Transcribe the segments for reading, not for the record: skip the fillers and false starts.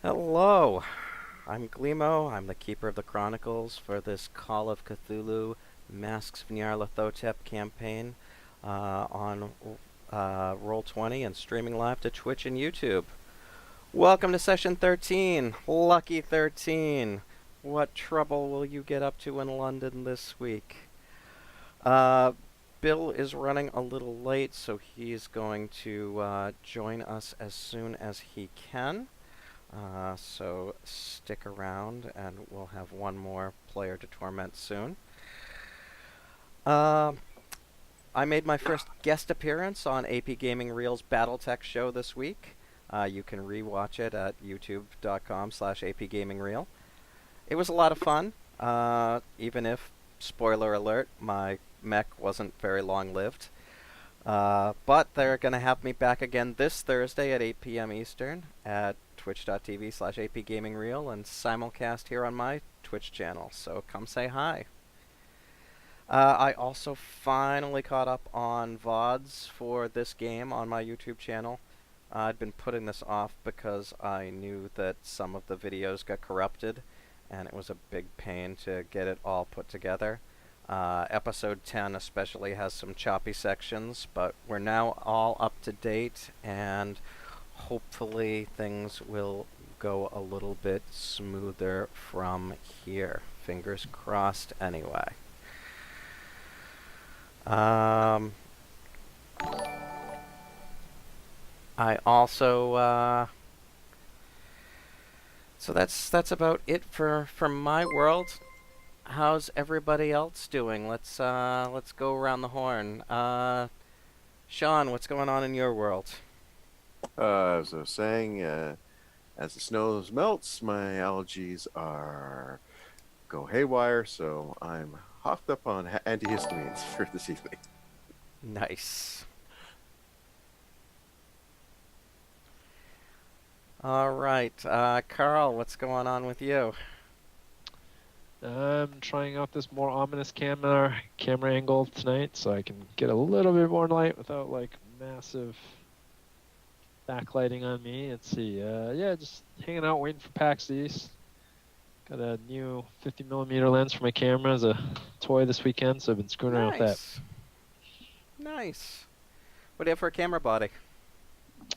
Hello, I'm Glimo. I'm the Keeper of the Chronicles for this Call of Cthulhu Masks of Nyarlathotep campaign on Roll20 and streaming live to Twitch and YouTube. Welcome to session 13, Lucky 13. What trouble will you get up to in London this week? Uh, Bill is running a little late, so he's going to join us as soon as he can. So stick around and we'll have one more player to torment soon. Uh, I made my first guest appearance on AP Gaming Reel's Battletech show this week. You can rewatch it at youtube.com/apgamingreel. It was a lot of fun, even if, spoiler alert, my mech wasn't very long-lived. But they're going to have me back again this Thursday at 8 p.m. Eastern at twitch.tv/apgamingreel and simulcast here on my Twitch channel, so come say hi. I also finally caught up on VODs for this game on my YouTube channel. I'd been putting this off because I knew that some of the videos got corrupted, and it was a big pain to get it all put together. Episode 10 especially has some choppy sections, but we're now all up to date, and hopefully things will go a little bit smoother from here. Fingers crossed anyway. I also so that's about it for my world. How's everybody else doing? Let's go around the horn. Sean, what's going on in your world? As I was saying, as the snow melts, my allergies go haywire, so I'm hopped up on antihistamines for this evening. Nice. All right, Carl, what's going on with you? I'm trying out this more ominous camera angle tonight, so I can get a little bit more light without like massive backlighting on me. Let's see. Yeah, just hanging out, waiting for PAX East. Got a new 50mm lens for my camera as a toy this weekend, so I've been screwing around with that. Nice. What do you have for a camera body?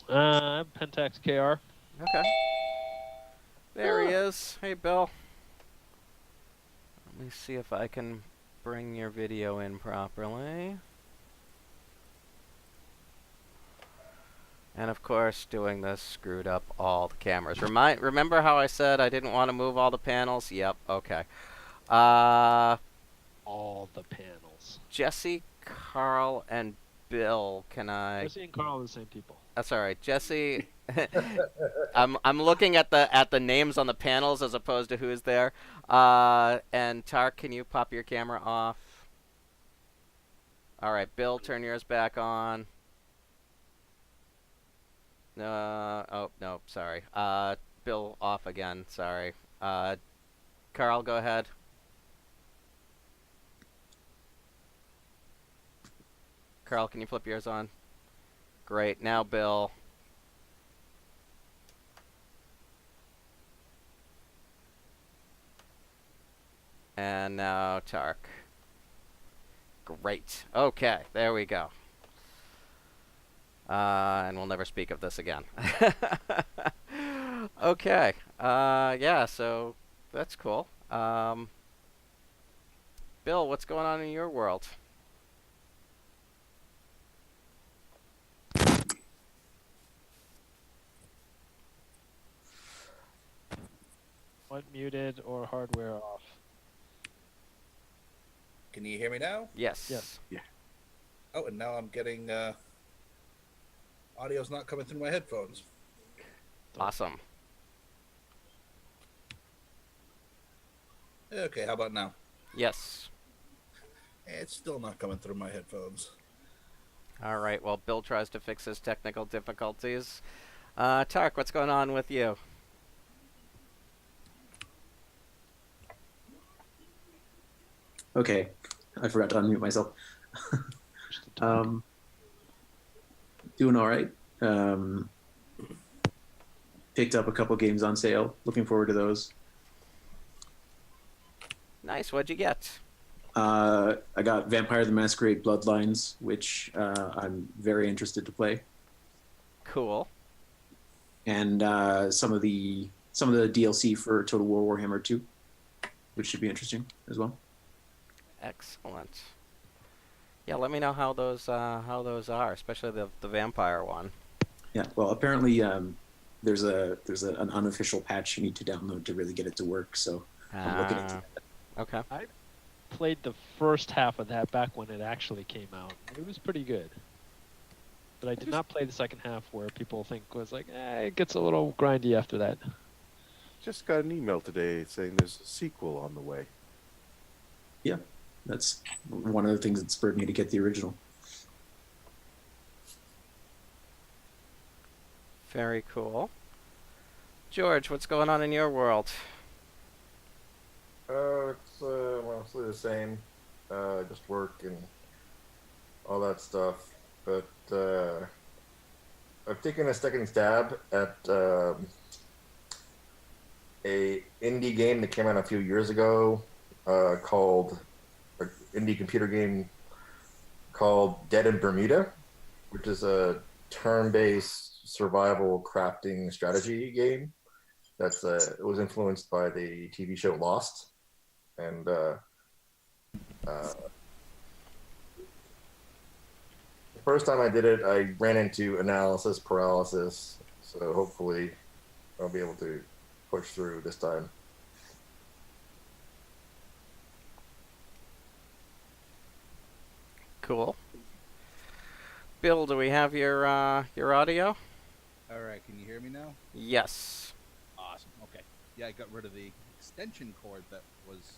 Pentax KR. Okay. There he is. Hey, Bill. Let me see if I can bring your video in properly. And of course, doing this screwed up all the cameras. Remember how I said I didn't want to move all the panels? Yep, okay. All the panels. Jesse, Carl, and Bill, can I... Jesse and Carl are the same people. That's alright. Jesse... I'm looking at the names on the panels as opposed to who's there. And Tark, can you pop your camera off? Alright, Bill, turn yours back on. Oh, no, sorry. Bill off again, sorry. Carl, go ahead. Carl, can you flip yours on? Great, now Bill. And now Tark. Great. Okay, there we go. And we'll never speak of this again. Okay. Yeah, so that's cool. Bill, what's going on in your world? What muted or hardware off? Can you hear me now? Yes. Yes. Yeah. Oh, and now I'm getting audio's not coming through my headphones. Awesome. Okay, how about now? Yes. It's still not coming through my headphones. All right, well, Bill tries to fix his technical difficulties. Tark, what's going on with you? Okay, I forgot to unmute myself. Doing all right. picked up a couple games on sale. Looking forward to those. Nice. What'd you get? I got Vampire the Masquerade Bloodlines, which I'm very interested to play, Cool. and some of the DLC for Total War Warhammer 2, which should be interesting as well. Excellent. Yeah, let me know how those are, especially the vampire one. Yeah, well, apparently there's an unofficial patch you need to download to really get it to work. So I'm looking into that. Okay. I played the first half of that back when it actually came out. It was pretty good. But I did not play the second half where people think was like, it gets a little grindy after that. Just got an email today saying there's a sequel on the way. Yeah, that's one of the things that spurred me to get the original. Very cool. George, what's going on in your world? It's mostly the same. Just work and all that stuff. But I've taken a second stab at a indie game that came out a few years ago called an indie computer game called Dead in Bermuda, which is a turn-based survival crafting strategy game. That's it was influenced by the TV show Lost, and the first time I did it, I ran into analysis paralysis. So hopefully, I'll be able to push through this time. Cool. Bill, do we have your audio? All right, can you hear me now? Yes. Awesome. Okay. Yeah, I got rid of the extension cord that was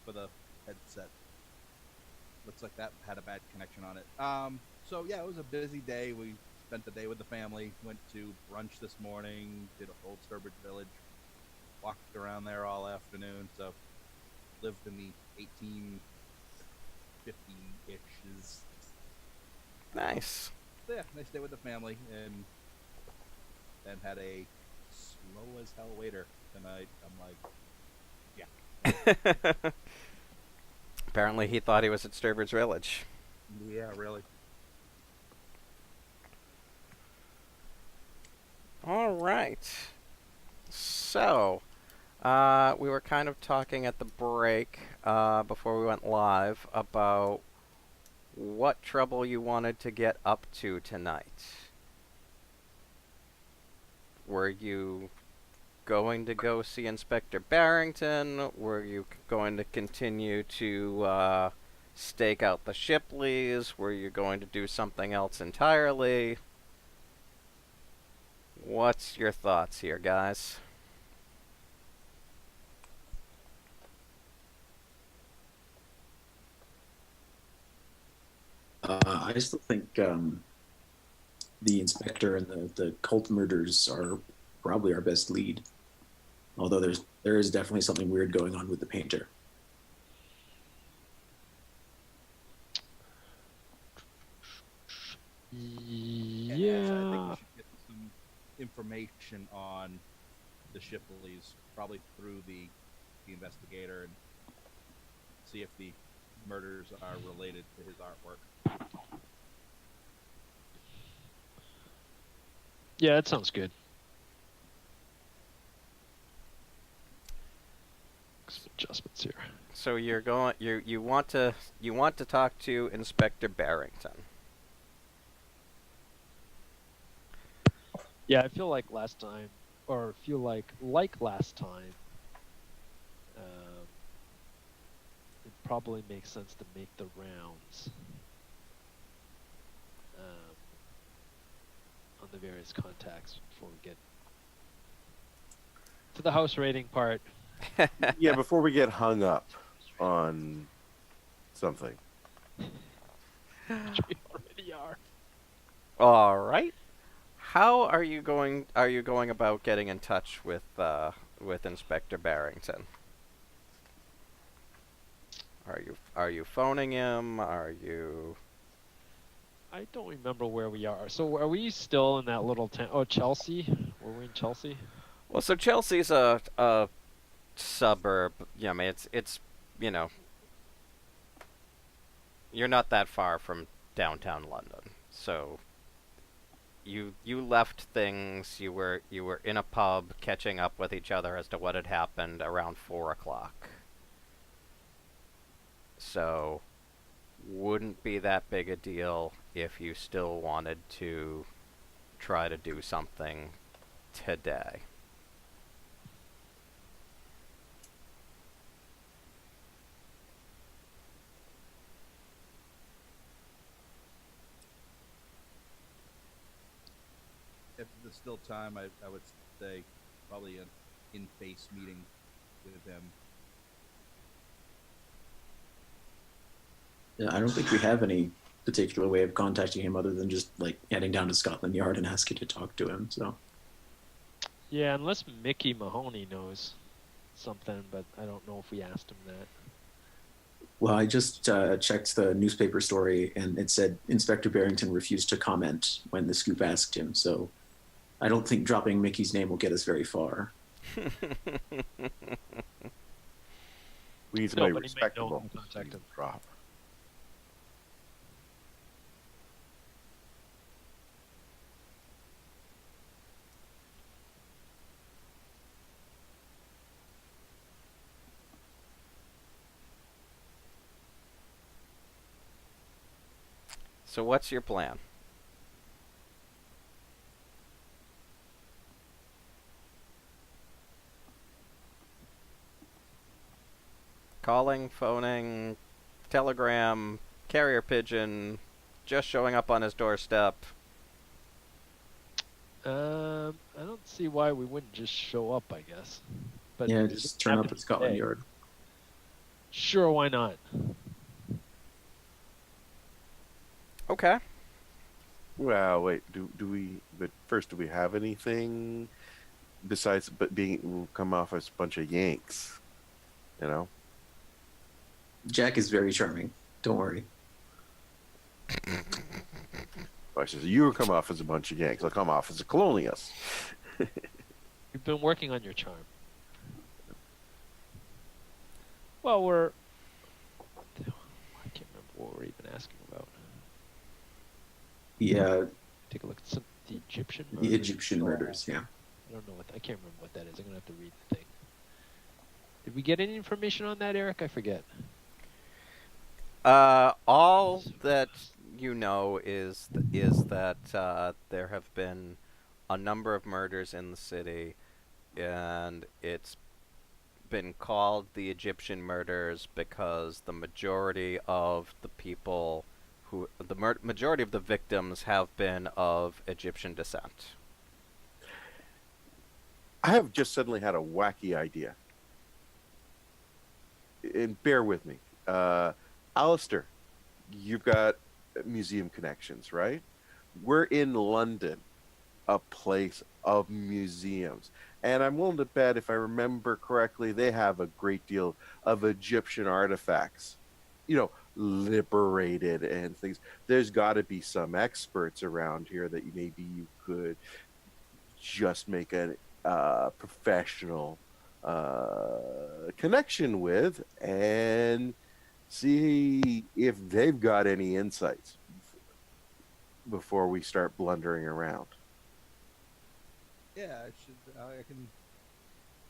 for the headset. Looks like that had a bad connection on it. So yeah, it was a busy day. We spent the day with the family. Went to brunch this morning. Did Old Sturbridge Village. Walked around there all afternoon. So lived in the 1850-ish. Nice. So yeah, nice day with the family, and then had a slow as hell waiter tonight. I'm like, yeah. Apparently he thought he was at Sturbridge Village. Yeah, really. All right. So, we were kind of talking at the break before we went live about what trouble you wanted to get up to tonight. Were you going to go see Inspector Barrington? Were you going to continue to stake out the Shipleys? Were you going to do something else entirely? What's your thoughts here, guys? I still think the inspector and the cult murders are probably our best lead. Although there is definitely something weird going on with the painter. I Yeah. think we should get some information on the Shipleys, probably through the investigator, and see if the murders are related to his artwork. Yeah, that sounds good. Some adjustments here. So you want to talk to Inspector Barrington. Yeah, I feel like last time, last time, it probably makes sense to make the rounds on the various contacts before we get to the house raiding part. Yeah, before we get hung up on something. Which we already are. All right. How are you going about getting in touch with Inspector Barrington? Are you phoning him? Are you? I don't remember where we are. So are we still in that little town? Oh, Chelsea. Were we in Chelsea? Well, so Chelsea's a suburb. Yeah, I mean it's you know you're not that far from downtown London. So you left things. You were in a pub catching up with each other as to what had happened around 4 o'clock. So wouldn't be that big a deal if you still wanted to try to do something today. If there's still time, I would say probably an in-face meeting with him. Yeah, I don't think we have any particular way of contacting him other than just like heading down to Scotland Yard and asking to talk to him. So Yeah, unless Mickey Mahoney knows something, but I don't know if we asked him that. well, I just checked the newspaper story and it said Inspector Barrington refused to comment when the scoop asked him. So I don't think dropping Mickey's name will get us very far. We need No, somebody but he might know respectable. who to contact him. Drop. So what's your plan? Calling, phoning, telegram, carrier pigeon, just showing up on his doorstep. I don't see why we wouldn't just show up, I guess. But Yeah, it just doesn't turn have up to at be Scotland today. Yard. Sure, why not? Okay. Well, wait. Do we? But first, do we have anything besides but being come off as a bunch of Yanks? You know. Jack is very charming. Don't worry. I says you come off as a bunch of Yanks. I'll come off as a colonialist. You've been working on your charm. Well, I can't remember what we're even asking about. Yeah, Take a look at the Egyptian the murders. Egyptian murders. Yeah. I don't know I can't remember what that is. I'm gonna have to read the thing. Did we get any information on that, Eric? I forget. All that you know is that there have been a number of murders in the city, and it's been called the Egyptian murders because the majority of the people majority of the victims have been of Egyptian descent. I have just suddenly had a wacky idea. And bear with me. Alistair, you've got museum connections, right? We're in London, a place of museums. And I'm willing to bet, if I remember correctly, they have a great deal of Egyptian artifacts, liberated and things. There's got to be some experts around here that maybe you could just make a professional connection with and see if they've got any insights before we start blundering around. Yeah, I can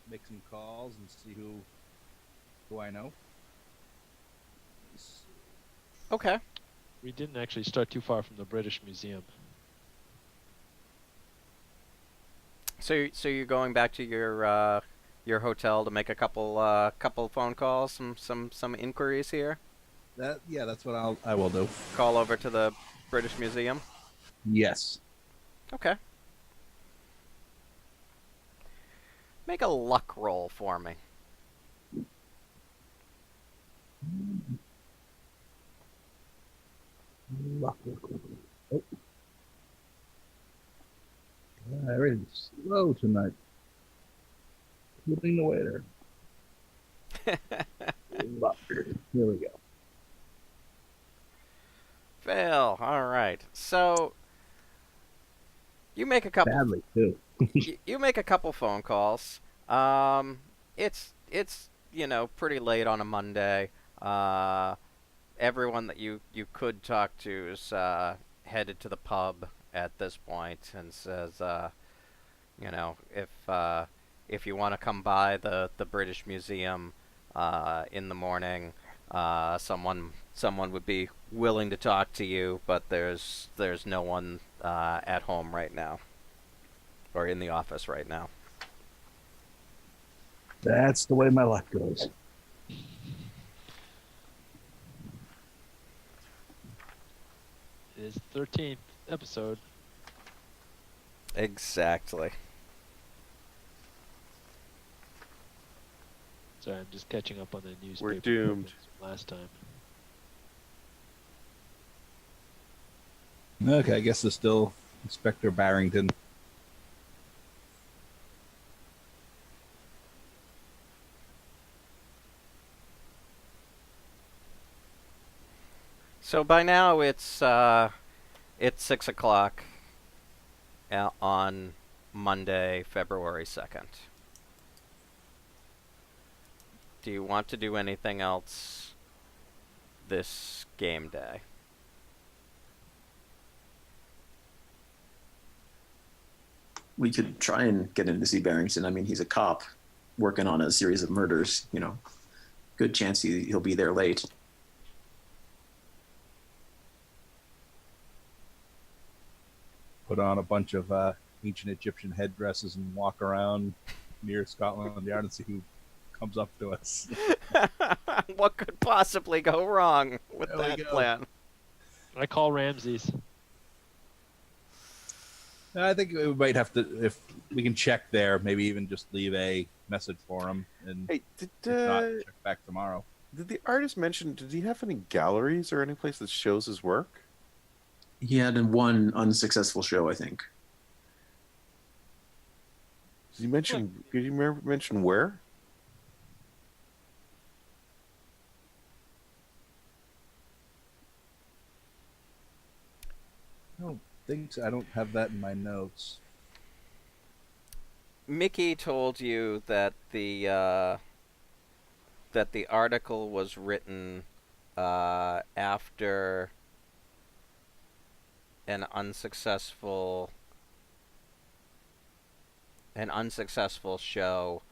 make some calls and see who I know. Okay. We didn't actually start too far from the British Museum. So you're going back to your hotel to make a couple phone calls, some inquiries here. That's what I will do. Call over to the British Museum. Yes. Okay. Make a luck roll for me. Oh. Everything's slow tonight. Including the waiter. Here we go. Fail. All right. So You make a couple. Badly too. You make a couple phone calls. It's pretty late on a Monday. Uh, Everyone that you could talk to is headed to the pub at this point and says, if you want to come by the British Museum in the morning, someone would be willing to talk to you, but there's no one at home right now or in the office right now. That's the way my luck goes. It is the 13th episode. Exactly. Sorry, I'm just catching up on the newspaper. We're doomed. clippings from last time. Okay, I guess it's still Inspector Barrington. So by now it's 6 o'clock on Monday, February 2nd. Do you want to do anything else this game day? We could try and get in to see Barrington. I mean, he's a cop working on a series of murders. Good chance he'll be there late. Put on a bunch of ancient Egyptian headdresses and walk around near Scotland Yard and see who comes up to us. What could possibly go wrong with There we that go. plan? I call Ramses. I think we might have to, if we can check there, maybe even just leave a message for him, and Hey, if not, check back tomorrow. did the artist mention? Did he have any galleries or any place that shows his work? He had one unsuccessful show, I think. Did he mention? Did you mention where? I don't think so. I don't have that in my notes. Mickey told you that the article was written after an unsuccessful show,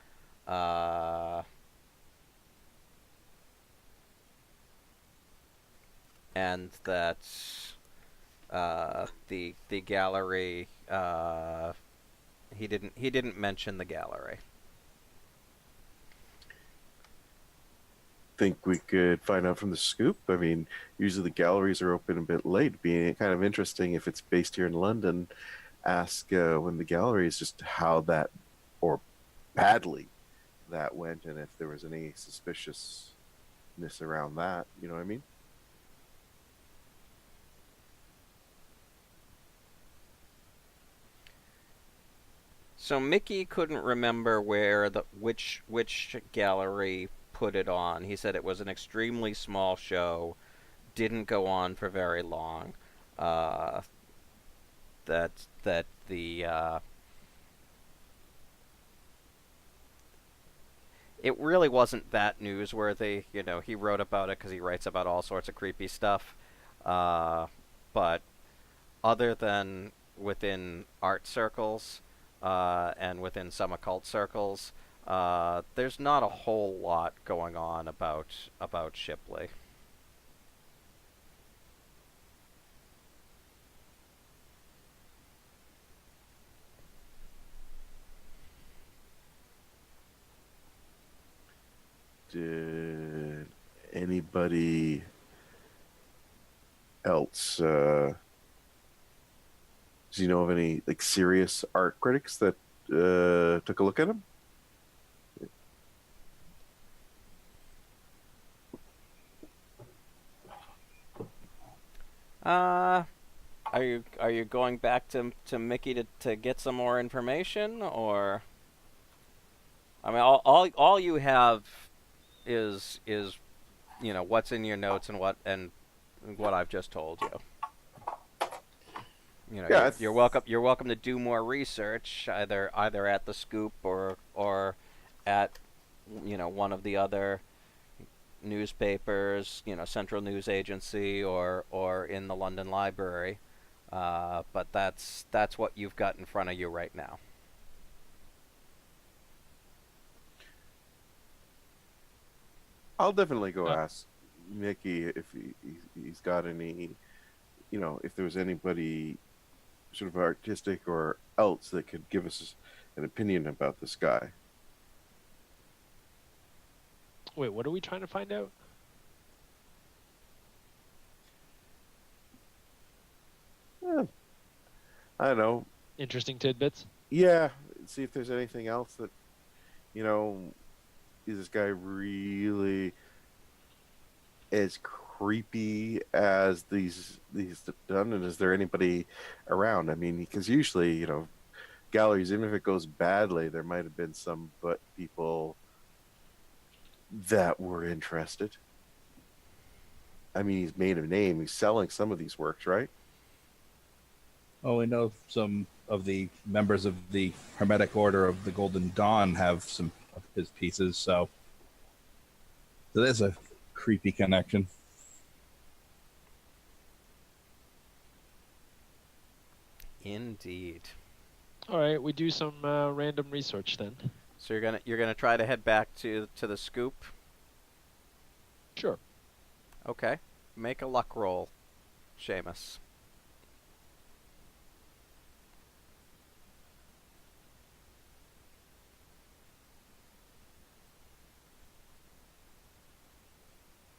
and that the gallery, he didn't mention the gallery. Think we could find out from the scoop? I mean, usually the galleries are open a bit late. Being kind of interesting if it's based here in London. Ask when the galleries just how that, or badly, that went, and if there was any suspiciousness around that. You know what I mean? So Mickey couldn't remember where which gallery put it on. He said it was an extremely small show, didn't go on for very long. That the it really wasn't that newsworthy. He wrote about it because he writes about all sorts of creepy stuff. But other than within art circles and within some occult circles, there's not a whole lot going on about Shipley. Did anybody else? Do you know of any serious art critics that took a look at him? Are you going back to Mickey to get some more information, or? I mean, all you have is what's in your notes and what I've just told you. You know, Yeah, you're welcome. You're welcome to do more research, either at the Scoop or at one of the other newspapers, Central News Agency or in the London Library. But that's what you've got in front of you right now. I'll definitely go Uh, ask Mickey if he's got any, if there was anybody sort of artistic or else that could give us an opinion about this guy. Wait, what are we trying to find out? Eh, I don't know. Interesting tidbits. Yeah, see if there's anything else that, is this guy really as creepy as these done, and is there anybody around? I mean, because usually, galleries, even if it goes badly, there might have been some people that were interested. I mean, he's made a name. He's selling some of these works, right? Oh, we know some of the members of the Hermetic Order of the Golden Dawn have some of his pieces, so there's a creepy connection. Indeed. All right, we do some random research then. So you're gonna try to head back to the Scoop. Sure. Okay. Make a luck roll, Seamus.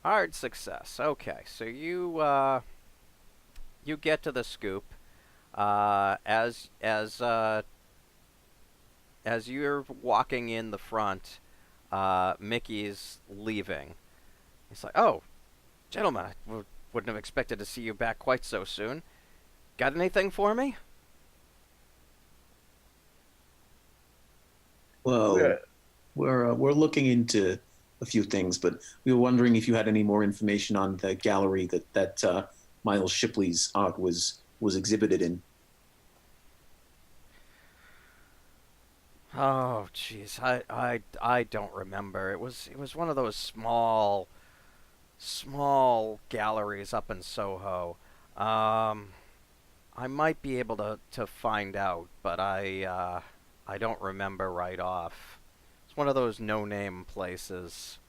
Hard success. Okay, so you get to the Scoop. As you're walking in the front, Mickey's leaving. He's like, "Oh, gentlemen, wouldn't have expected to see you back quite so soon. Got anything for me?" Well, Yeah. we're looking into a few things, but we were wondering if you had any more information on the gallery that Miles Shipley's art was exhibited in. Oh, jeez, I don't remember. It was one of those small galleries up in Soho. I might be able to find out, but I don't remember right off. It's one of those no-name places.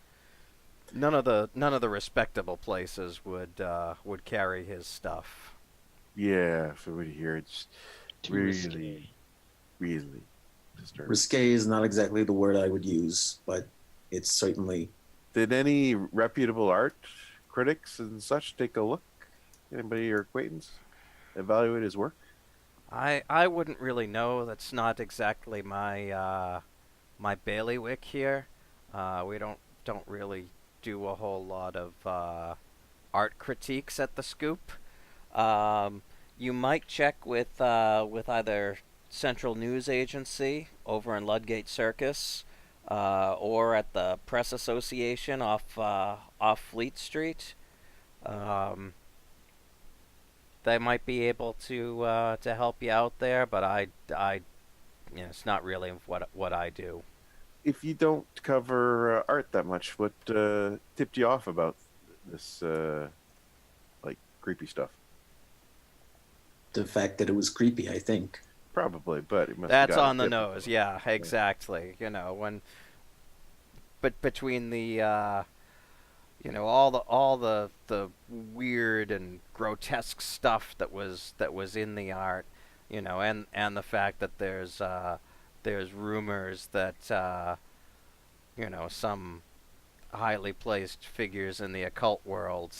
None of the respectable places would carry his stuff. Yeah, for me to hear, it's Too really, risque. really disturbing. Risque is not exactly the word I would use, but it's certainly. Did any reputable art critics and such take a look? Anybody your acquaintance evaluate his work? I wouldn't really know. That's not exactly my bailiwick here. We don't really do a whole lot of art critiques at the Scoop. You might check with either Central News Agency over in Ludgate Circus, or at the Press Association off Fleet Street. Um, they might be able to help you out there, but it's not really what I do. If you don't cover art that much, what tipped you off about this like creepy stuff? The fact that it was creepy, I think. Probably, but it must have That's got a on the tip. nose. Yeah, exactly. But between the all the weird and grotesque stuff that was in the art, and the fact that there's rumors that some highly placed figures in the occult world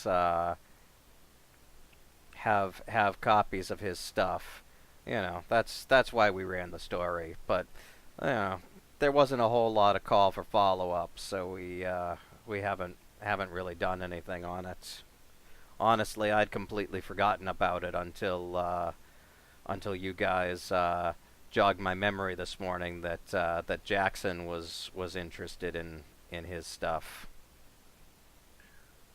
have copies of his stuff. That's why we ran the story. But there wasn't a whole lot of call for follow up, so we haven't really done anything on it. Honestly, I'd completely forgotten about it until you guys jogged my memory this morning that Jackson was interested in his stuff.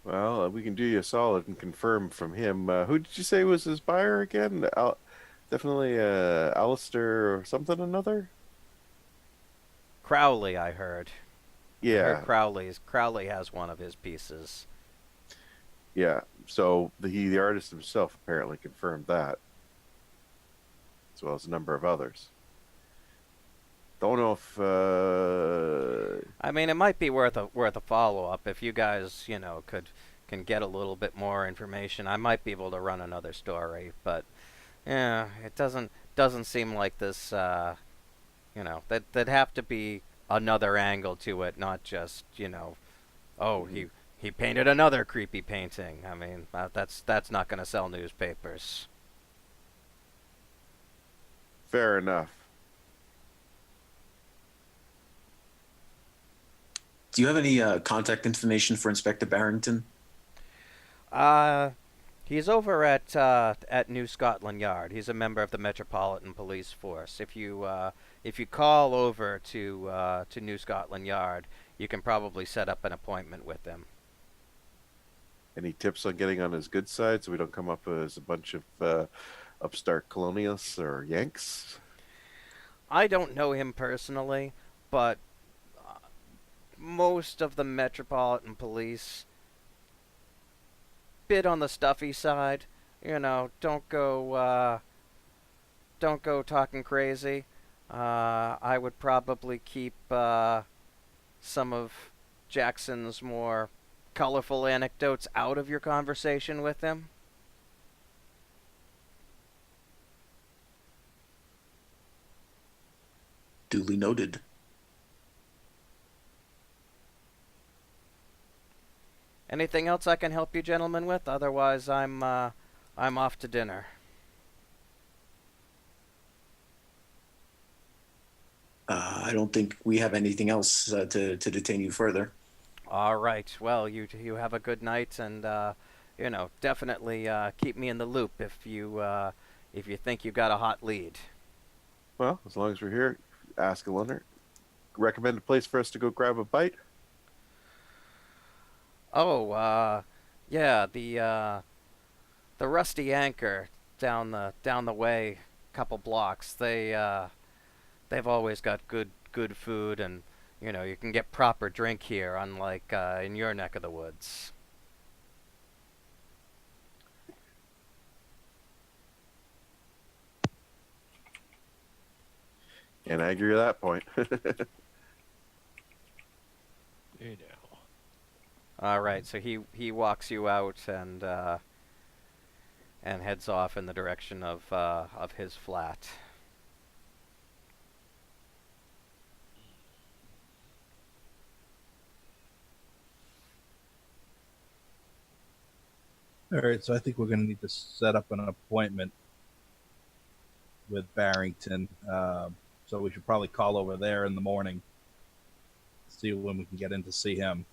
Well, we can do you a solid and confirm from him. Who did you say was his buyer again? Definitely Alistair or something another. Crowley, I heard. I heard Yeah, Crowley has one of his pieces. yeah. So the artist himself apparently confirmed that, as well as a number of others. Don't know if I mean, it might be worth a follow up if you guys, can get a little bit more information. I might be able to run another story, but yeah, it doesn't seem like this. That'd have to be another angle to it, not just oh he painted another creepy painting. I mean, that's not going to sell newspapers. fair enough. Do you have any contact information for Inspector Barrington? Uh, he's over at New Scotland Yard. He's a member of the Metropolitan Police Force. If you call over to New Scotland Yard, you can probably set up an appointment with him. Any tips on getting on his good side so we don't come up as a bunch of upstart colonialists or Yanks? I don't know him personally, but most of the Metropolitan Police bit on the stuffy side. Don't go talking crazy. I would probably keep some of Jackson's more colorful anecdotes out of your conversation with him. Duly noted. Anything else I can help you gentlemen with? Otherwise, I'm off to dinner. I don't think we have anything else to detain you further. All right. Well, you have a good night, and definitely keep me in the loop if you think you got a hot lead. Well, as long as we're here, ask a loner. Recommend a place for us to go grab a bite? Oh, yeah, the Rusty Anchor down the way, couple blocks. They've always got good food, and you can get proper drink here, unlike in your neck of the woods. And I agree with that point. You know. All right, so he walks you out and heads off in the direction of his flat. All right, so I think we're going to need to set up an appointment with Barrington. So we should probably call over there in the morning, see when we can get in to see him.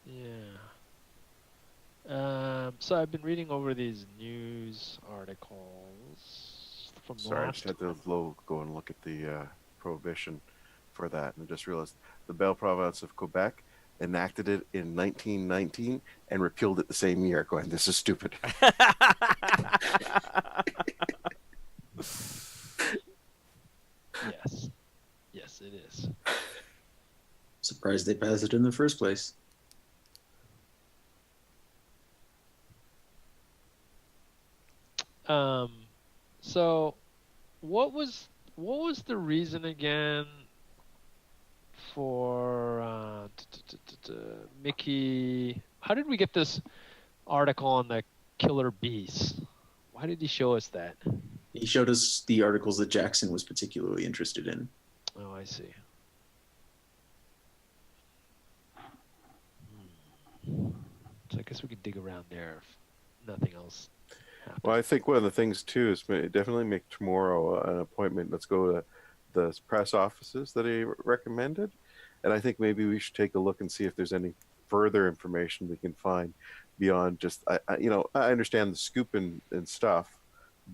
Yeah. So I've been reading over these news articles from Sorry, I last. just had to go and look at the prohibition for that, and I just realized the Belle Province of Quebec enacted it in 1919 and repealed it the same year. Going, this is stupid. Yes. Yes, it is. Surprised they passed it in the first place. So what was the reason again for Mickey? How did we get this article on the killer bees? Why did he show us that? He showed us the articles that Jackson was particularly interested in. Oh, I see. So I guess we can dig around there if nothing else happens. Well, I think one of the things too is definitely make tomorrow an appointment. Let's go to the press offices that he recommended, and I think maybe we should take a look and see if there's any further information we can find beyond just I understand the scoop and stuff,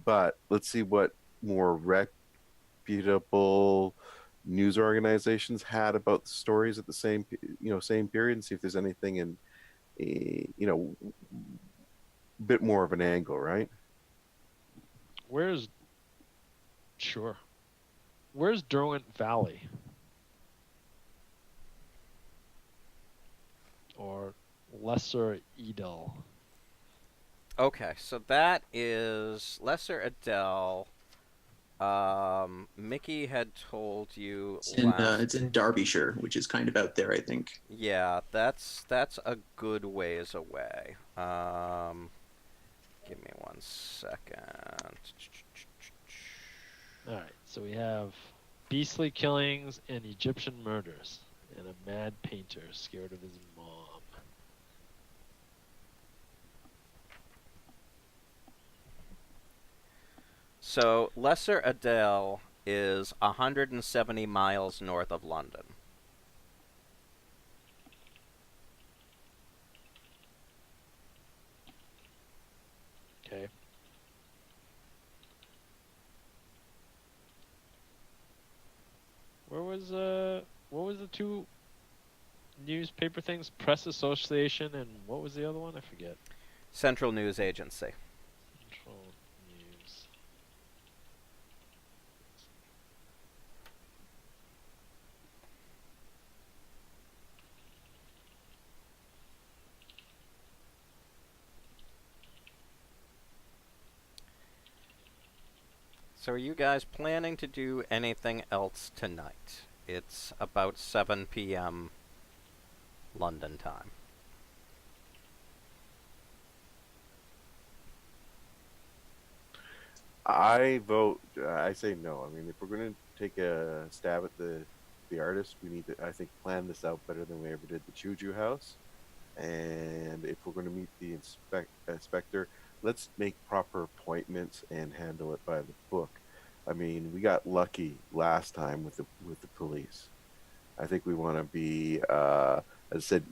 but let's see what more reputable news organizations had about the stories at the same period, and see if there's anything in bit more of an angle, right? Where's Sure. Where's Derwent Valley? Or Lesser Edel? Okay, so that is Lesser Adele. Mickey had told you It's in Derbyshire, which is kind of out there, I think. Yeah, that's a good ways away. Give me 1 second. Alright, so we have beastly killings and Egyptian murders. And a mad painter scared of his mom. So Lesser Adele is 170 miles north of London. Okay. What was the two newspaper things? Press Association and what was the other one? I forget. Central News Agency. Central News. So are you guys planning to do anything else tonight? It's about 7 p.m. London time. I vote. I say no. I mean, if we're going to take a stab at the artist, we need to, I think, plan this out better than we ever did the Juju House. And if we're going to meet the inspector, let's make proper appointments and handle it by the book. I mean, we got lucky last time with the police. I think we want to be, as I said,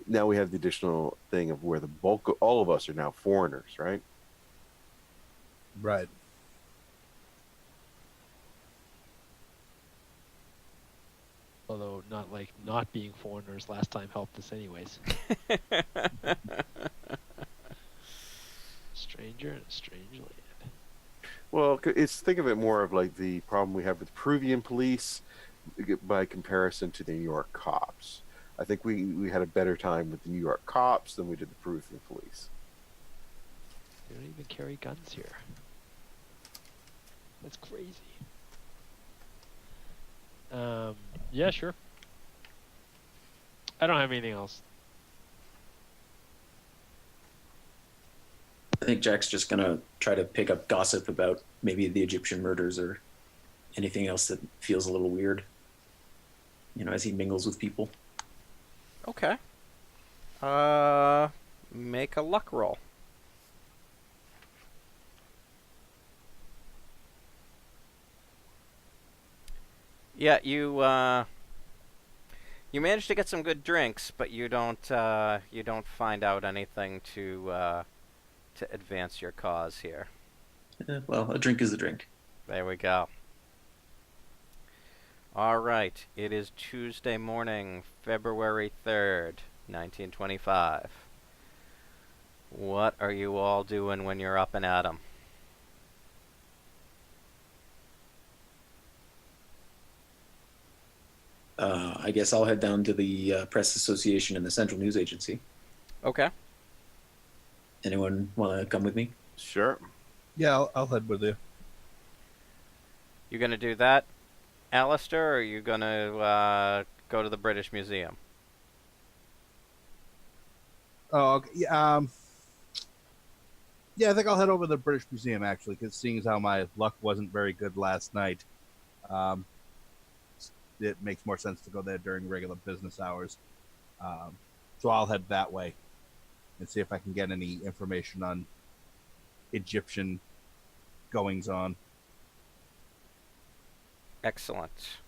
now we have the additional thing of where the bulk of all of us are now foreigners, right? Right. Although not being foreigners last time helped us anyways. Stranger in a strange land. Well, think of it more of like the problem we have with Peruvian police by comparison to the New York cops. I think we had a better time with the New York cops than we did the Peruvian police. They don't even carry guns here. That's crazy. Yeah, sure. I don't have anything else. I think Jack's just gonna try to pick up gossip about maybe the Egyptian murders or anything else that feels a little weird. As he mingles with people. Okay. Make a luck roll. Yeah, you managed to get some good drinks, but you don't find out anything to advance your cause here. Well, a drink is a drink. There we go. All right, it is Tuesday morning, February 3rd, 1925. What are you all doing when you're up and at 'em? I guess I'll head down to the Press Association and the Central News Agency. Okay. Anyone want to come with me? Sure. Yeah, I'll head with you. You gonna do that, Alistair, or are you gonna go to the British Museum? Oh, okay. Yeah, yeah, I think I'll head over to the British Museum, actually, because seeing as how my luck wasn't very good last night, it makes more sense to go there during regular business hours. So I'll head that way and see if I can get any information on Egyptian goings on. Excellent.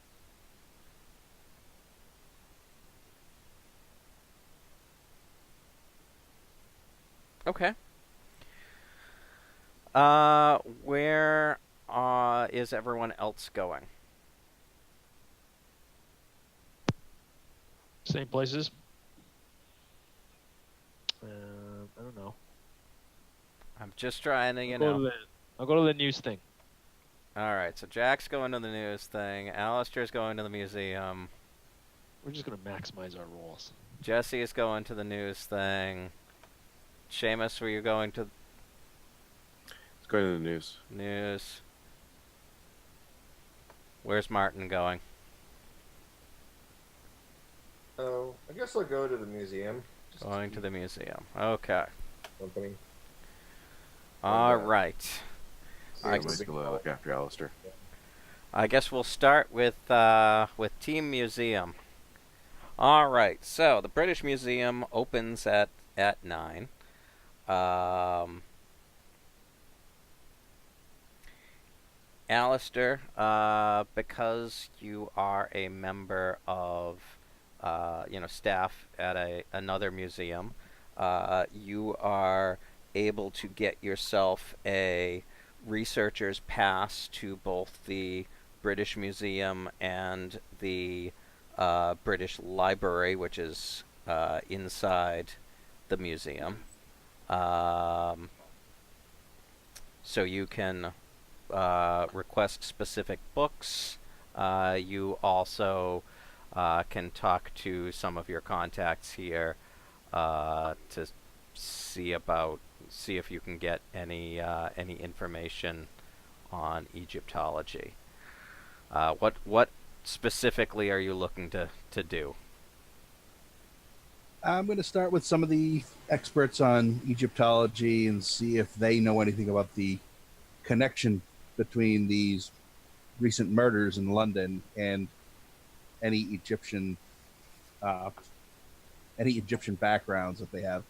Okay. Where is everyone else going? Same places. I don't know. I'm just trying to, I'll go to the news thing. All right, so Jack's going to the news thing. Alistair's going to the museum. We're just gonna maximize our rolls. Jesse's going to the news thing. Seamus, were you going to Let's go to the news. news? Where's Martin going? Oh, I guess I'll go to the museum. Just Going to the museum. Okay. company. All right. See I if Mike we will can- look after Alistair. I guess we'll start with Team Museum. All right. So the British Museum opens at 9. Alistair, because you are a member of staff at another museum, you are able to get yourself a researcher's pass to both the British Museum and the British Library, which is inside the museum. So you can request specific books. You also can talk to some of your contacts here to see if you can get any information on Egyptology. What specifically are you looking to do? I'm going to start with some of the experts on Egyptology and see if they know anything about the connection between these recent murders in London and any Egyptian backgrounds that they have.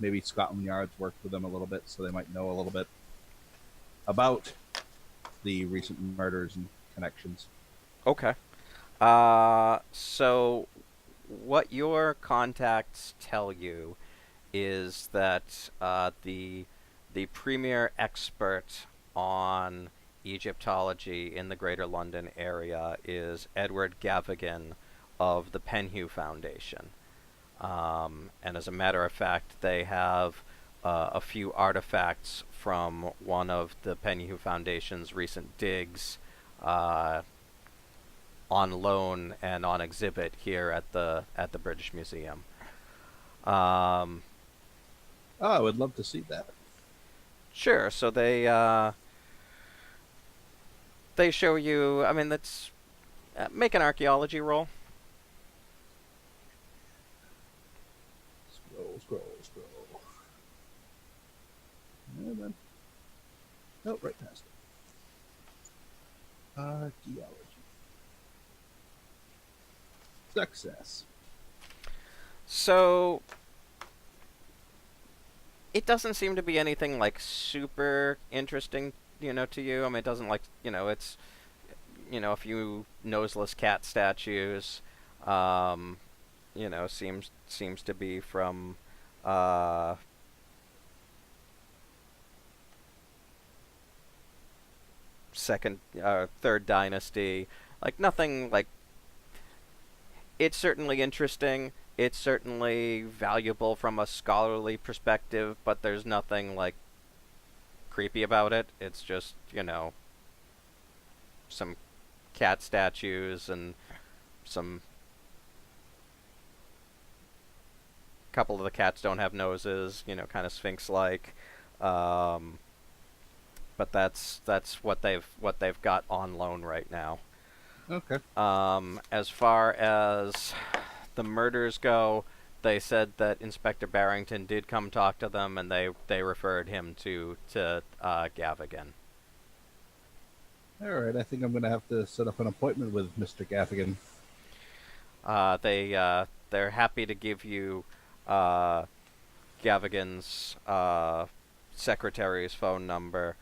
Maybe Scotland Yard's worked with them a little bit, so they might know a little bit about the recent murders and connections. Okay. So what your contacts tell you is that the premier expert on Egyptology in the Greater London area is Edward Gavigan of the Penhew Foundation. And as a matter of fact, they have a few artifacts from one of the Penhew Foundation's recent digs on loan and on exhibit here at the British Museum. Oh, I would love to see that. Sure. So they show you. I mean, that's make an archaeology roll. Scroll. And then, nope, right past it. Archaeology. Success. So it doesn't seem to be anything like super interesting, to you. I mean, it doesn't it's, a few noseless cat statues. Seems to be from third dynasty. Like nothing like. It's certainly interesting. It's certainly valuable from a scholarly perspective, but there's nothing like creepy about it. It's just, some cat statues and some couple of the cats don't have noses, kind of sphinx-like. But that's what they've got on loan right now. Okay. As far as the murders go, they said that Inspector Barrington did come talk to them, and they referred him to Gavigan. All right. I think I'm going to have to set up an appointment with Mr. Gaffigan. They're happy to give you Gavigan's secretary's phone number.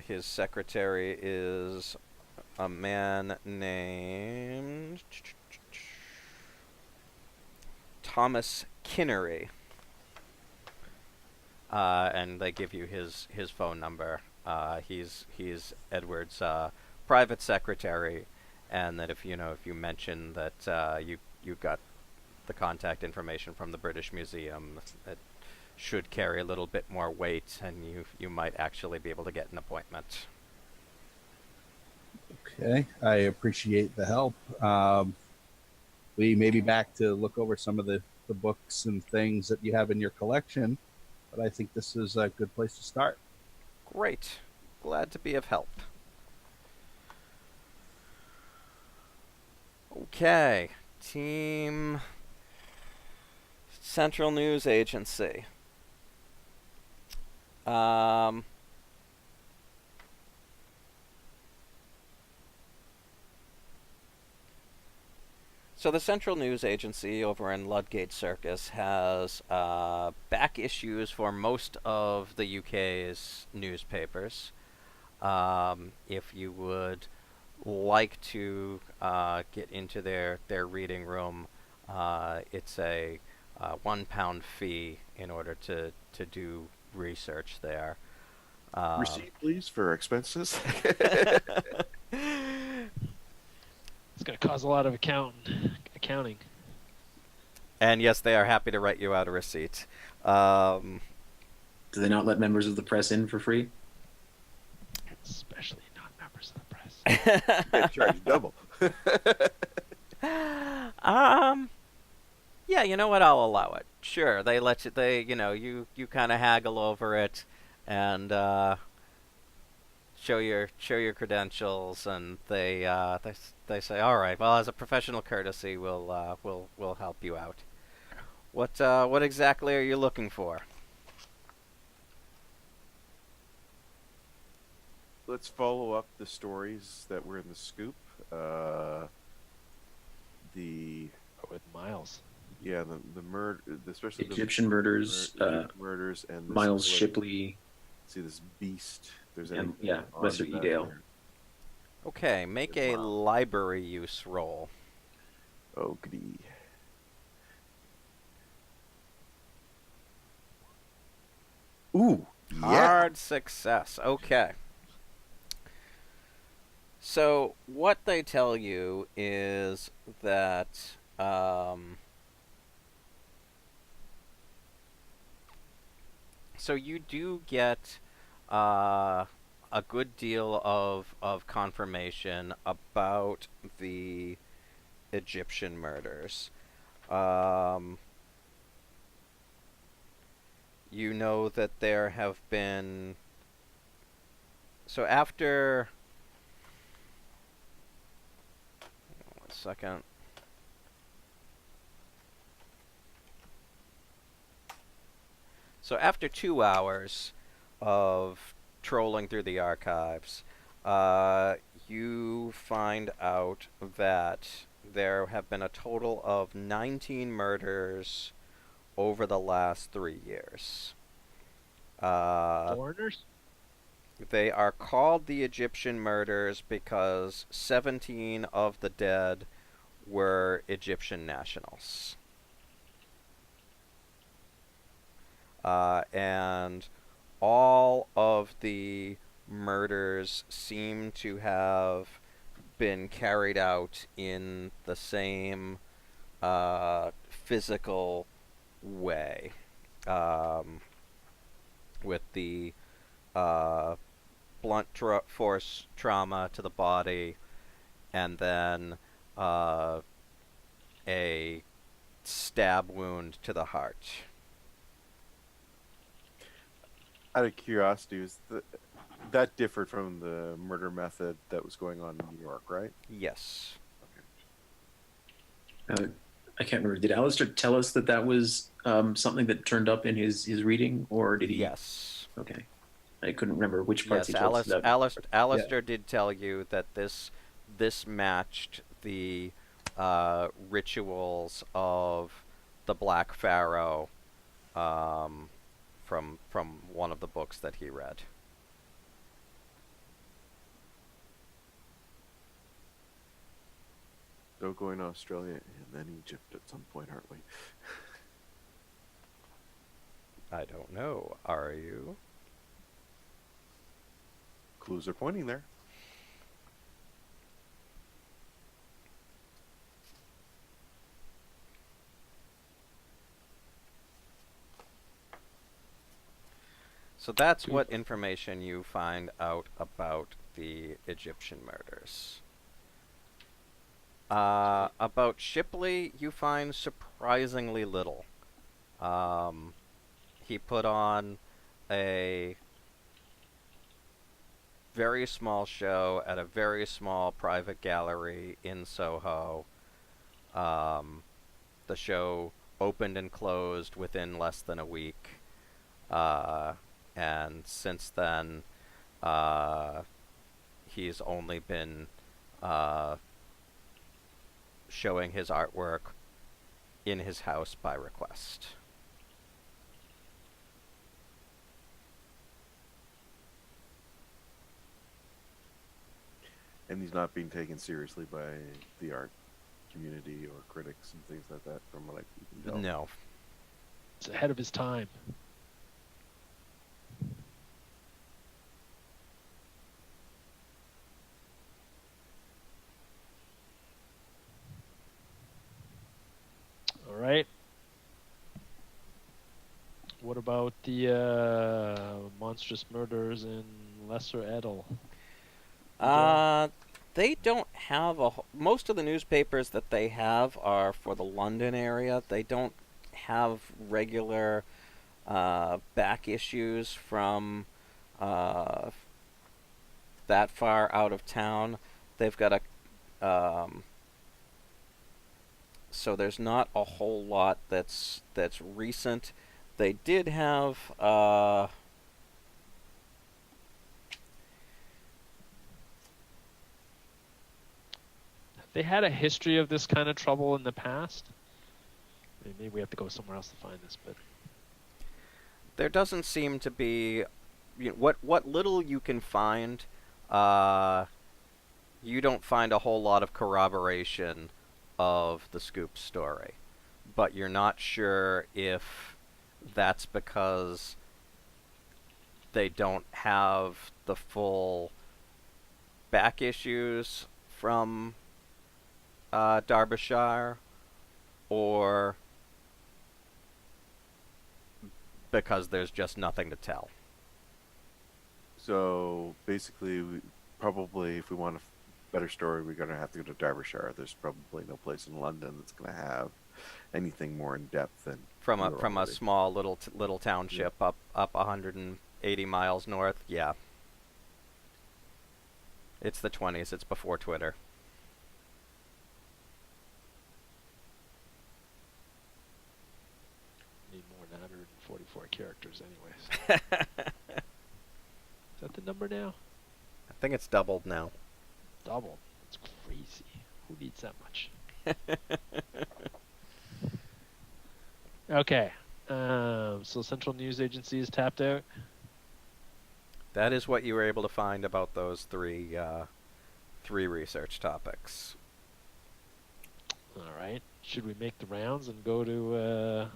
His secretary is a man named Thomas Kinnery. And they give you his phone number. He's Edward's private secretary, and that if you mention that you got the contact information from the British Museum, that should carry a little bit more weight, and you might actually be able to get an appointment. Okay, I appreciate the help. We may be back to look over some of the books and things that you have in your collection, but I think this is a good place to start. Great. Glad to be of help. Okay. Team Central News Agency. So the Central News Agency over in Ludgate Circus has back issues for most of the UK's newspapers. If you would like to get into their reading room, it's a £1 fee in order to do research there. Receipt, please, for expenses. It's going to cause a lot of accounting. And yes, they are happy to write you out a receipt. Do they not let members of the press in for free? Especially not members of the press. They charge double. Yeah, you know what? I'll allow it. Sure, they let you. You kind of haggle over it, and show your credentials, and they say, all right, well, as a professional courtesy, we'll help you out. What exactly are you looking for? Let's follow up the stories that were in the scoop. With Miles. The murder, especially Egyptian murders, murders, and this Miles like, Shipley, see this beast. There's and anything on Lester that Edale. there? Okay, make a library use roll. Oh, goody. Ooh, yeah. Hard success. Okay. So what they tell you is that so you do get a good deal of confirmation about the Egyptian murders. You know that there have been... So after... One second. So after 2 hours of trolling through the archives, you find out that there have been a total of 19 murders over the last 3 years. Foreigners? They are called the Egyptian murders because 17 of the dead were Egyptian nationals. And all of the murders seem to have been carried out in the same physical way, with the blunt force trauma to the body, and then a stab wound to the heart. Out of curiosity, that differed from the murder method that was going on in New York, right? Yes. I can't remember. Did Alistair tell us that was something that turned up in his reading, or did he? Yes. Okay. I couldn't remember which parts Yes, he told us that. Alistair did tell you that this matched the rituals of the Black Pharaoh from one of the books that he read. So going to Australia and then Egypt at some point, aren't we? I don't know. Are you? Clues are pointing there. So that's what information you find out about the Egyptian murders. About Shipley, you find surprisingly little. He put on a very small show at a very small private gallery in Soho. The show opened and closed within less than a week. And since then, he's only been showing his artwork in his house by request. And he's not being taken seriously by the art community or critics and things like that, from what I can tell. No. It's ahead of his time. All right. What about the monstrous murders in Lesser Edel? They don't have most of the newspapers that they have are for the London area. They don't have regular back issues from that far out of town. They've got so there's not a whole lot that's recent. They did have They had a history of this kind of trouble in the past. I mean, maybe we have to go somewhere else to find this, but there doesn't seem to be, what little you can find, you don't find a whole lot of corroboration of the scoop story. But you're not sure if that's because they don't have the full back issues from Derbyshire, or because there's just nothing to tell. So basically, probably if we want a better story, we're going to have to go to Derbyshire. There's probably no place in London that's going to have anything more in depth than From a small little township up 180 miles north. Yeah. It's the 20s. It's before Twitter. need more than 144 characters anyways. Is that the number now? I think it's doubled now. Double. That's crazy. Who needs that much? Okay. So Central News Agency is tapped out. That is what you were able to find about those three research topics. All right. Should we make the rounds and go to,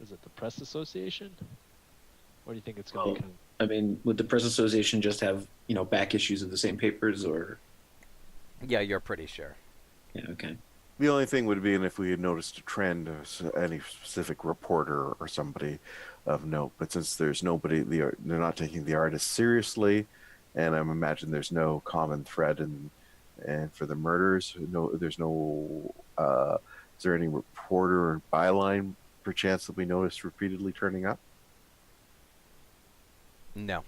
is it the Press Association? What do you think it's going to Well, become? I mean, would the Press Association just have, back issues of the same papers, or? Yeah, you're pretty sure. Yeah, okay. The only thing would be if we had noticed a trend of any specific reporter or somebody of note. But since there's nobody, they're not taking the artist seriously, and I imagine there's no common thread and for the murders, there's no. Is there any reporter or byline perchance that we noticed repeatedly turning up? No.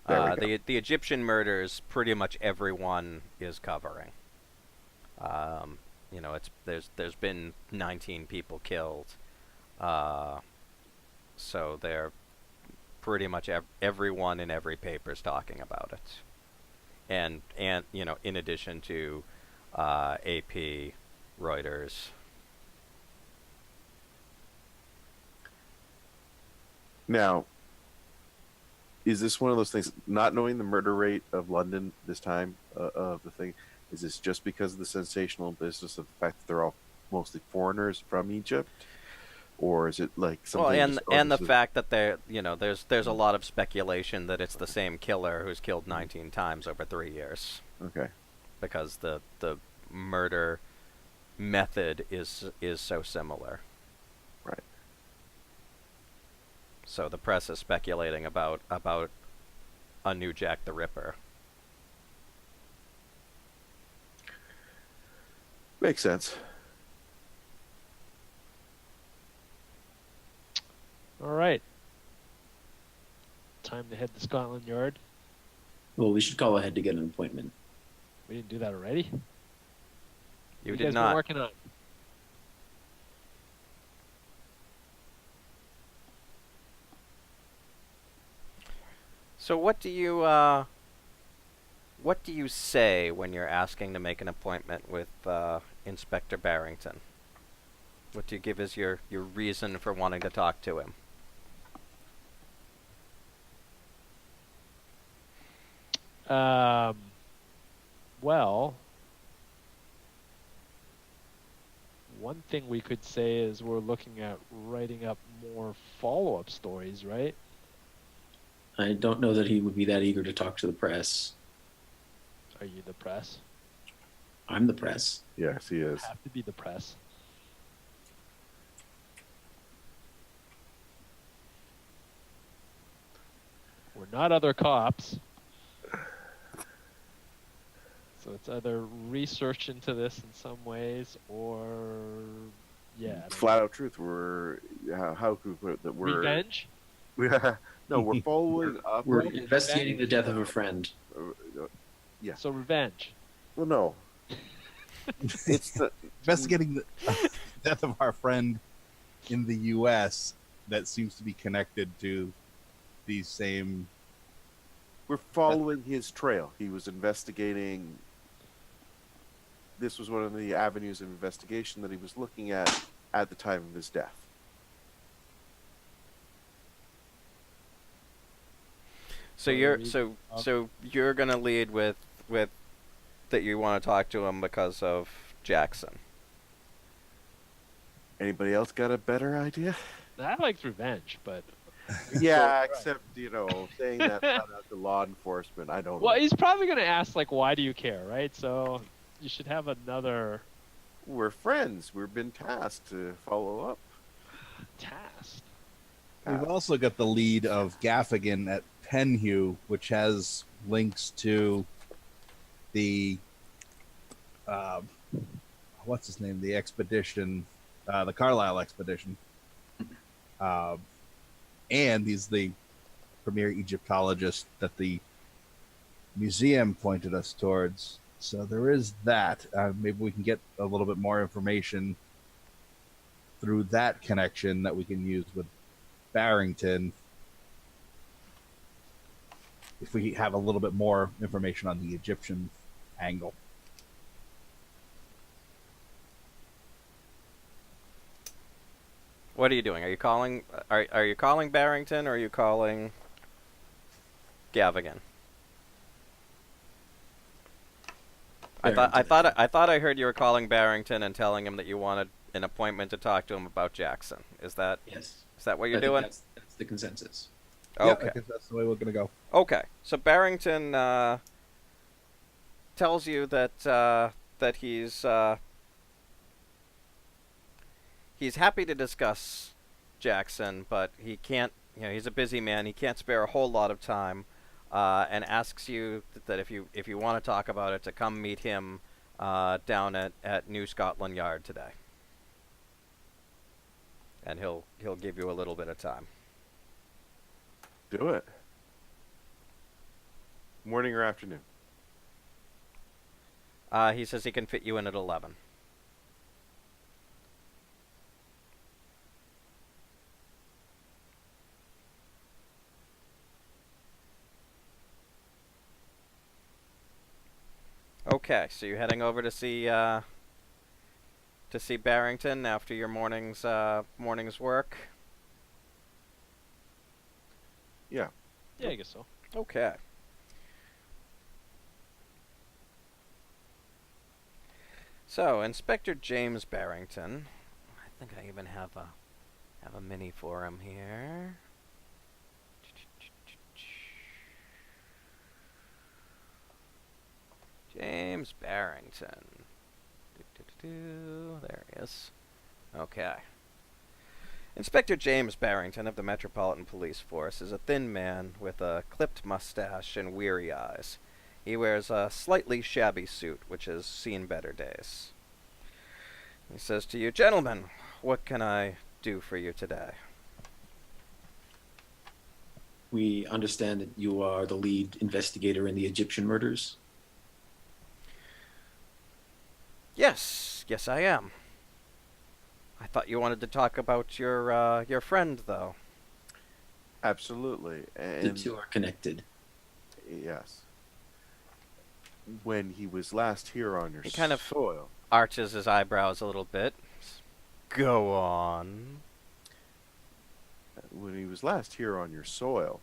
There we go. The Egyptian murders, pretty much everyone is covering. There's been 19 people killed, so they're pretty much everyone in every paper's talking about it, and in addition to AP, Reuters. Now, is this one of those things? Not knowing the murder rate of London this time of the thing. Is this just because of the sensational business of the fact that they're all mostly foreigners from Egypt, or is it like something? Well, and the fact that there's a lot of speculation that it's the same killer who's killed 19 times over 3 years. Okay. Because the murder method is so similar. Right. So the press is speculating about a new Jack the Ripper. Makes sense. All right. Time to head to Scotland Yard. Well, we should call ahead to get an appointment. We didn't do that already. You What did guys not. been working on? So what do you say when you're asking to make an appointment with Inspector Barrington? What do you give as your reason for wanting to talk to him? Well, one thing we could say is we're looking at writing up more follow-up stories, right? I don't know that he would be that eager to talk to the press. Are you the press? I'm the press. Yes, he is. Have to be the press. We're not other cops. So it's either research into this in some ways or, yeah. I don't Flat know. out truth. We're how could we put it that we're Revenge? no, we're following up. We're investigating the death of a friend. Yeah. So revenge. Well, no. It's the Investigating the death of our friend in the U.S. that seems to be connected to these same. we're following his trail. He was investigating. This was one of the avenues of investigation that he was looking at the time of his death. So you're gonna lead with that you want to talk to him because of Jackson. Anybody else got a better idea? I liked revenge, but Yeah, except saying that out to law enforcement. I don't well, know. he's probably gonna ask like, "Why do you care?" Right? So you should have another We're friends. We've been tasked to follow up. task. We've also got the lead of Gaffigan at Penhew, which has links to the what's his name? The expedition, the Carlisle expedition, and he's the premier Egyptologist that the museum pointed us towards. So there is that. Maybe we can get a little bit more information through that connection that we can use with Barrington if we have a little bit more information on the Egyptian angle. What are you doing? Are you calling? Are you calling Barrington or are you calling Gavigan? I thought I heard you were calling Barrington and telling him that you wanted an appointment to talk to him about Jackson. Is that Yes. what you're I think doing? that's the consensus. Yeah, Okay. I guess that's the way we're gonna go. Okay. So Barrington tells you that he's happy to discuss Jackson, but he can't. He's a busy man. He can't spare a whole lot of time, and asks you that if you want to talk about it, to come meet him down at New Scotland Yard today, and he'll give you a little bit of time. Do it. Morning or afternoon? He says he can fit you in at 11. Okay, so you're heading over to see Barrington after your morning's work. Yeah. Yeah, I guess so. Okay. So, Inspector James Barrington. I think I even have a mini for him here. James Barrington. There he is. Okay. Inspector James Barrington of the Metropolitan Police Force is a thin man with a clipped mustache and weary eyes. He wears a slightly shabby suit, which has seen better days. He says to you, "Gentlemen, what can I do for you today?" We understand that you are the lead investigator in the Egyptian murders. Yes, I am. I thought you wanted to talk about your friend, though. Absolutely. The And two are connected. yes, when he was last here on your He kind of- soil, Arches his eyebrows a little bit. Go on. when he was last here on your soil,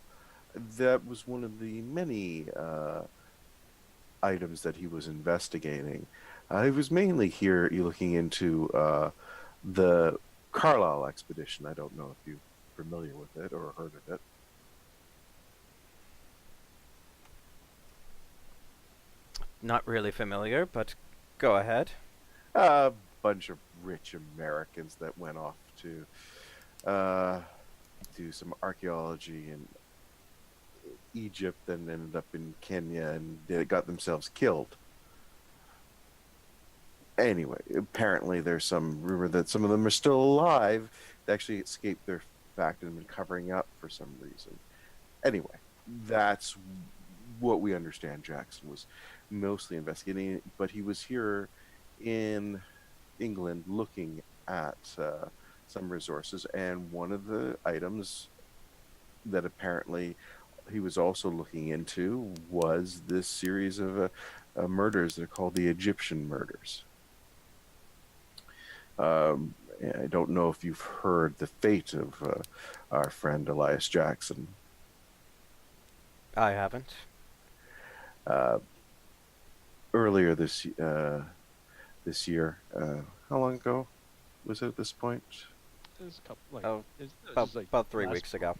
that was one of the many items that he was investigating. He was mainly here looking into the Carlisle expedition. I don't know if you're familiar with it or heard of it. Not really familiar, but go ahead. A bunch of rich Americans that went off to do some archaeology in Egypt and ended up in Kenya, and they got themselves killed. Anyway, apparently there's some rumor that some of them are still alive. They actually escaped their fact and have been covering up for some reason. Anyway, that's what we understand Jackson was mostly investigating, but he was here in England looking at some resources, and one of the items that apparently he was also looking into was this series of murders that are called the Egyptian murders. I don't know if you've heard the fate of our friend Elias Jackson. I haven't. Earlier this year, how long ago was it at this point? It was a couple, Oh, it was like About 3 last weeks ago.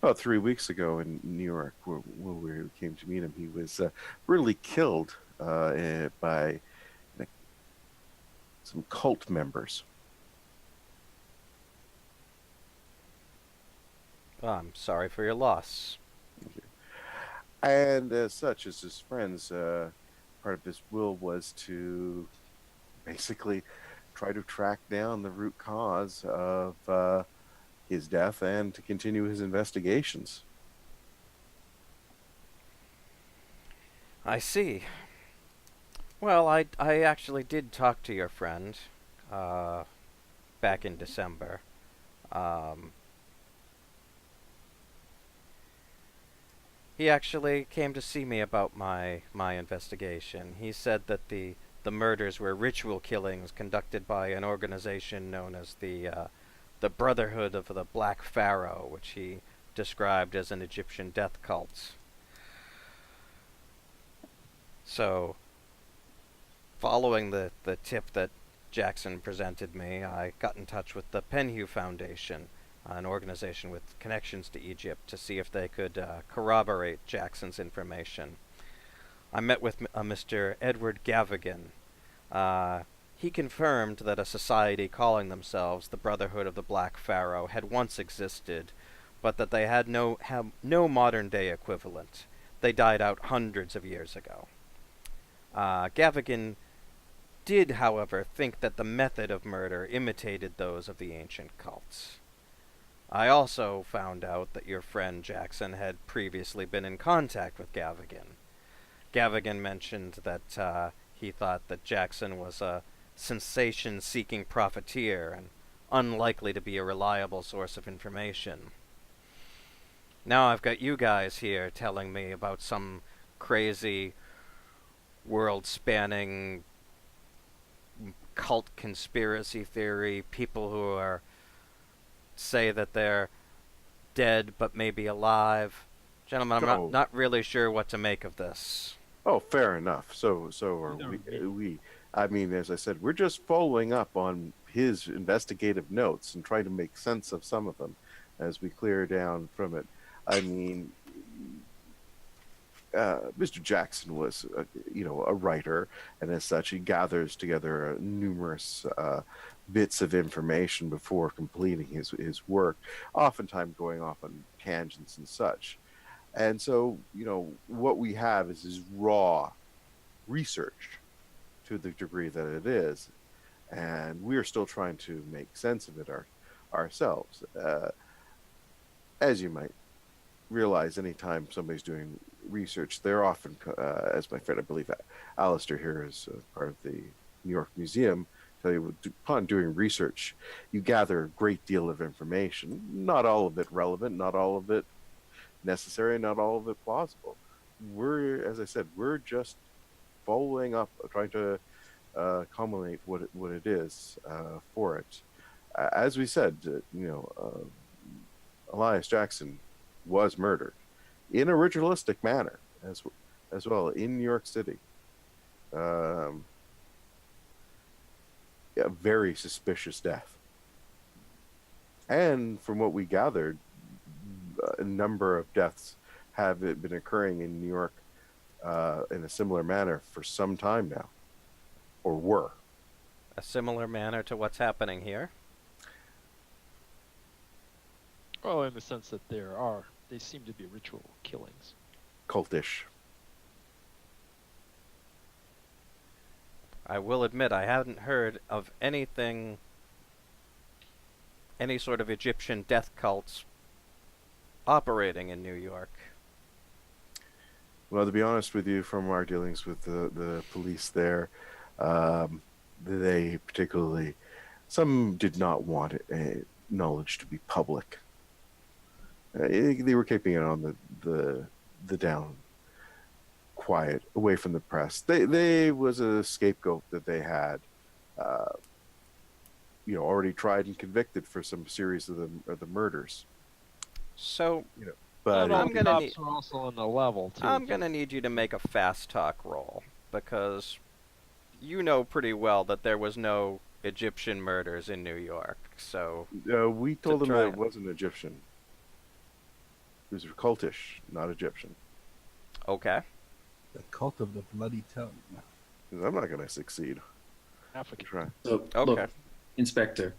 About 3 weeks ago in New York, where we came to meet him, he was brutally killed by some cult members. Well, I'm sorry for your loss. And as such, as his friends, part of his will was to basically try to track down the root cause of his death and to continue his investigations. I see. Well, I actually did talk to your friend back in December. He actually came to see me about my investigation. He said that the murders were ritual killings conducted by an organization known as the Brotherhood of the Black Pharaoh, which he described as an Egyptian death cult. So, following the tip that Jackson presented me, I got in touch with the Penhew Foundation, an organization with connections to Egypt, to see if they could corroborate Jackson's information. I met with Mr. Edward Gavigan. He confirmed that a society calling themselves the Brotherhood of the Black Pharaoh had once existed, but that they had no modern-day equivalent. They died out hundreds of years ago. Gavigan did, however, think that the method of murder imitated those of the ancient cults. I also found out that your friend Jackson had previously been in contact with Gavigan. Gavigan mentioned that he thought that Jackson was a sensation-seeking profiteer and unlikely to be a reliable source of information. Now I've got you guys here telling me about some crazy, world-spanning cult conspiracy theory, people who are say that they're dead but maybe alive. Gentlemen, I'm not really sure what to make of this. Oh, fair enough. So are we. I mean, as I said, we're just following up on his investigative notes and trying to make sense of some of them as we clear down from it. I mean, Mr. Jackson was, a writer, and as such, he gathers together numerous bits of information before completing his work, oftentimes going off on tangents and such. And so, what we have is his raw research to the degree that it is, and we're still trying to make sense of it ourselves. As you might realize, anytime somebody's doing research, they're often, as my friend, I believe, Alistair here is part of the New York Museum, tell you, upon doing research, you gather a great deal of information, not all of it relevant, not all of it necessary, not all of it plausible. As I said, we're just following up, trying to culminate what it is for it. As we said, Elias Jackson was murdered in a ritualistic manner as well in New York City. A very suspicious death. And from what we gathered, a number of deaths have been occurring in New York in a similar manner for some time now, or were. A similar manner to what's happening here. Well, in the sense that they seem to be ritual killings. Cultish. I will admit I hadn't heard of any sort of Egyptian death cults operating in New York. Well, to be honest with you, from our dealings with the police there, they particularly, some did not want knowledge to be public. They were keeping it on the down, quiet, away from the press. They was a scapegoat that they had, already tried and convicted for some series of the murders. So, But Not all I'm gonna cops need- are also on the level too. I'm gonna need you to make a fast talk roll, because you know pretty well that there was no Egyptian murders in New York, so... we told them try that it. it wasn't Egyptian. It was cultish, not Egyptian. Okay. The cult of the bloody tongue. I'm not going to succeed. African. Try. So, Okay. look, Inspector,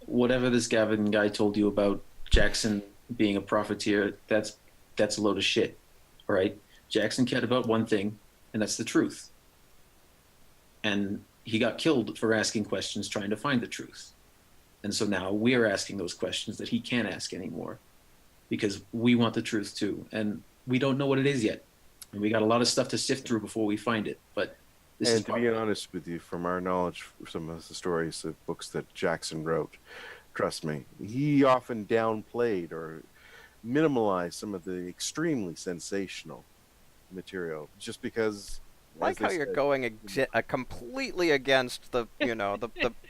whatever this Gavin guy told you about Jackson being a profiteer, that's a load of shit. All right? Jackson cared about one thing, and that's the truth. And he got killed for asking questions trying to find the truth. And so now we're asking those questions that he can't ask anymore because we want the truth too. And we don't know what it is yet. And we got a lot of stuff to sift through before we find it. But this And is to be honest with you, from our knowledge, some of the stories of books that Jackson wrote, trust me, he often downplayed or minimalized some of the extremely sensational material just because. Like how you're going completely against the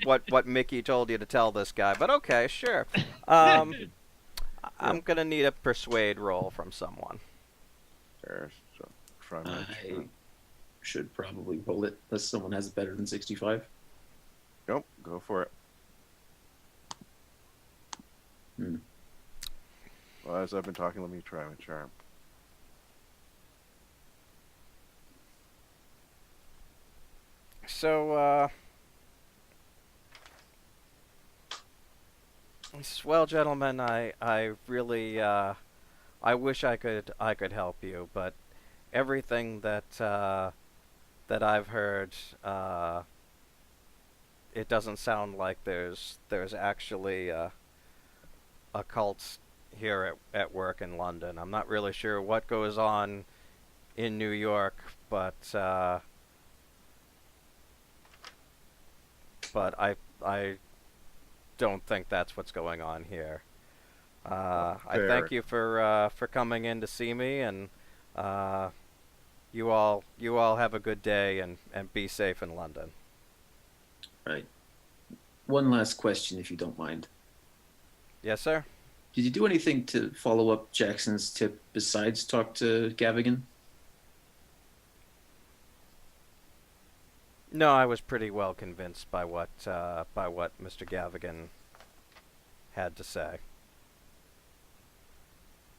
what Mickey told you to tell this guy, but okay, sure. I'm gonna need a persuade roll from someone. So try my I should probably roll it unless someone has it better than 65. Nope, go for it. Well, as I've been talking, let me try my charm. So, he says, well, gentlemen, I really, I wish I could help you, but everything that I've heard, it doesn't sound like there's actually a cult here at work in London. I'm not really sure what goes on in New York, but I don't think that's what's going on here. I thank you for coming in to see me, and you all have a good day and be safe in London. Right. One last question, if you don't mind. Yes, sir. Did you do anything to follow up Jackson's tip besides talk to Gavigan? No, I was pretty well convinced by what Mr. Gavigan had to say.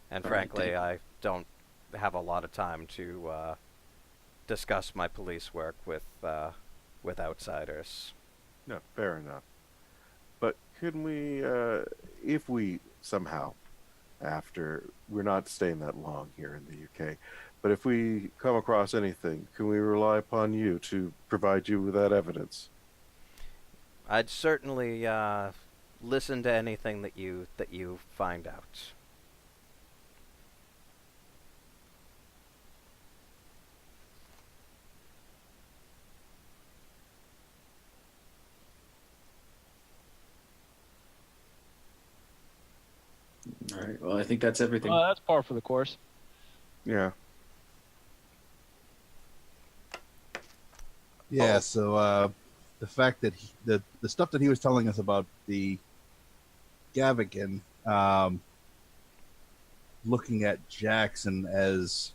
And All right, frankly, thank you. I don't have a lot of time to discuss my police work with outsiders. No, fair enough. But can we, if we somehow, after we're not staying that long here in the UK, but if we come across anything, can we rely upon you to provide you with that evidence? I'd certainly listen to anything that you find out. All right. Well, I think that's everything. That's par for the course. Yeah. Yeah. So the fact that the stuff that he was telling us about the Gavigan, looking at Jackson as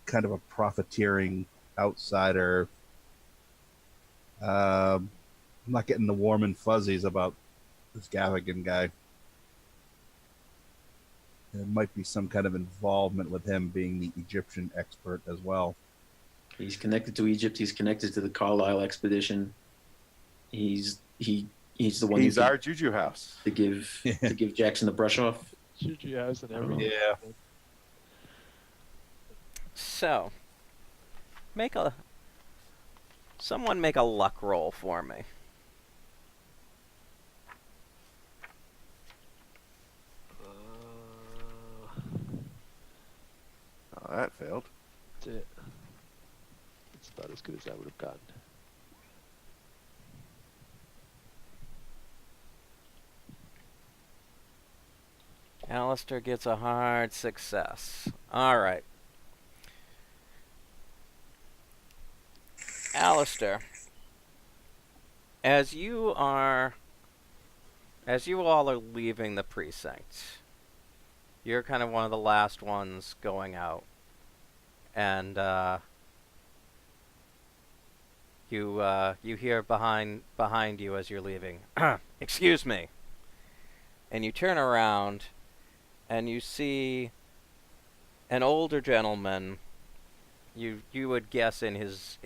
kind of a profiteering outsider. I'm not getting the warm and fuzzies about this Gavigan guy. There might be some kind of involvement with him being the Egyptian expert as well. He's connected to Egypt. He's connected to the Carlisle expedition. He's the one. He's our juju house. to give Jackson the brush off. Juju house and everything. Yeah. So, someone make a luck roll for me. Oh, that failed. That's it. It's about as good as I would have gotten. Alistair gets a hard success. All right. Alistair, as you all are leaving the precinct, you're kind of one of the last ones going out, and you hear behind you as you're leaving, "Excuse me," and you turn around, and you see an older gentleman. You would guess in his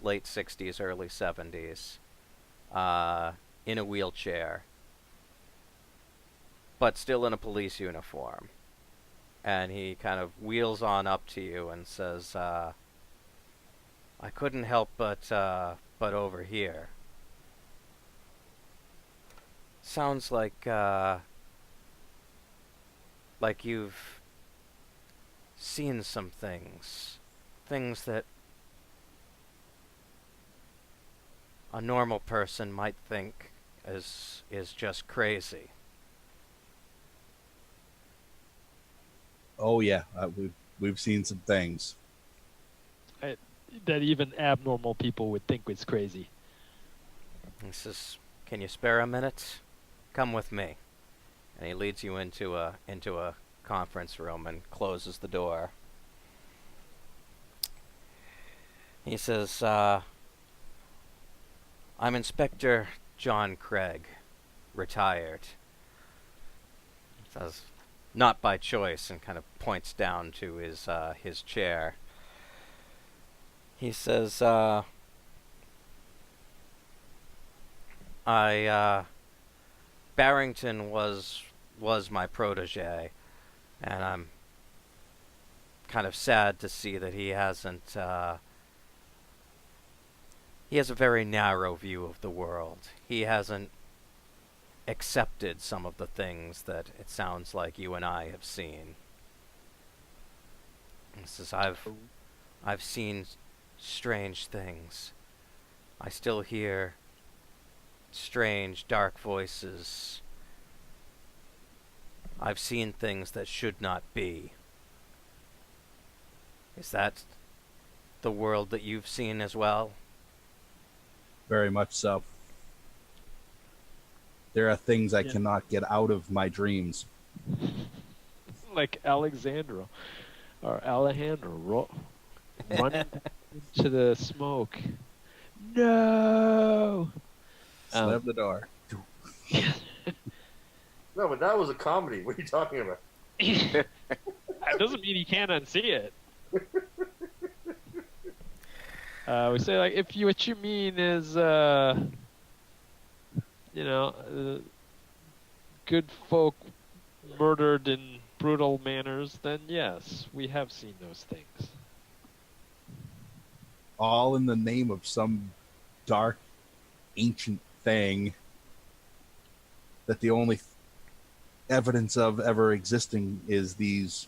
late 60s, early 70s, in a wheelchair, but still in a police uniform. And he kind of wheels on up to you and says, "I couldn't help but over here. Sounds like you've seen some things." Things that a normal person might think is just crazy. Oh yeah, we've seen some things. That even abnormal people would think was crazy. He says, "Can you spare a minute? Come with me." And he leads you into a conference room and closes the door. He says, "I'm Inspector John Craig, retired." He says, "Not by choice," and kind of points down to his chair. He says, Barrington was my protege, and I'm kind of sad to see that he hasn't, he has a very narrow view of the world. He hasn't accepted some of the things that it sounds like you and I have seen." He says, I've seen strange things. I still hear strange, dark voices. I've seen things that should not be. Is that the world that you've seen as well? Very much so. There are things I cannot get out of my dreams. Like Alexandra or Alejandro running into the smoke. No. Slam the door. No, but that was a comedy. What are you talking about? It doesn't mean you can't unsee it. We say like, if you what you mean is, good folk murdered in brutal manners, then yes, we have seen those things. All in the name of some dark, ancient thing that the only evidence of ever existing is these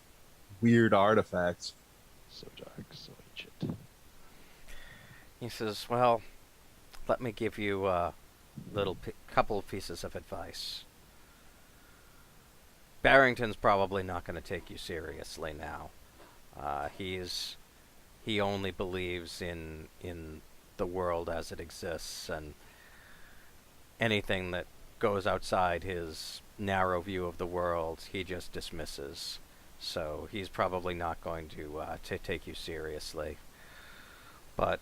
weird artifacts. So dark, so ancient. He says, well, let me give you a couple of pieces of advice. Barrington's probably not going to take you seriously now. He only believes in the world as it exists, and anything that goes outside his narrow view of the world, he just dismisses. So he's probably not going to take you seriously. But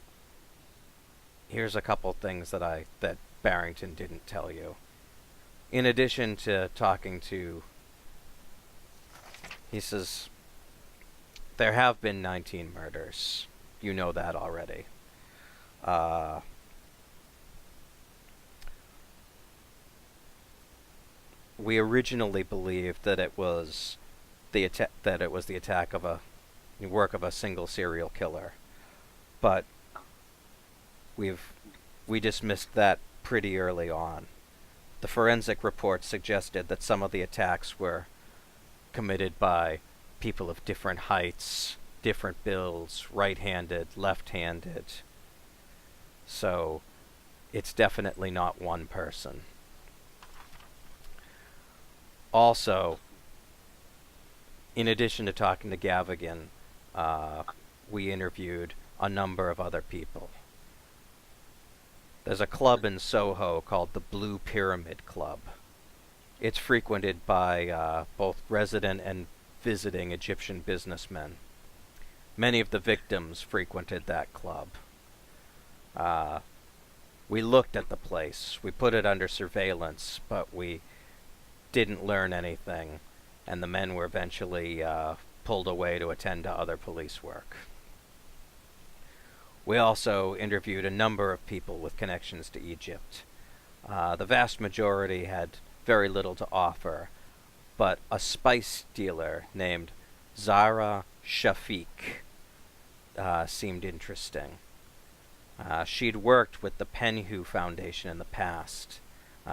here's a couple things that Barrington didn't tell you. In addition to talking to, he says, there have been 19 murders. You know that already. We originally believed that it was the attack of the work of a single serial killer, but we dismissed that pretty early on. The forensic reports suggested that some of the attacks were committed by people of different heights, different builds, right-handed, left-handed. So it's definitely not one person. Also, in addition to talking to Gavigan, we interviewed a number of other people. There's a club in Soho called the Blue Pyramid Club. It's frequented by both resident and visiting Egyptian businessmen. Many of the victims frequented that club. We looked at the place. We put it under surveillance, but we didn't learn anything, and the men were eventually pulled away to attend to other police work. We also interviewed a number of people with connections to Egypt. The vast majority had very little to offer, but a spice dealer named Zara Shafiq seemed interesting. She'd worked with the Penhu Foundation in the past.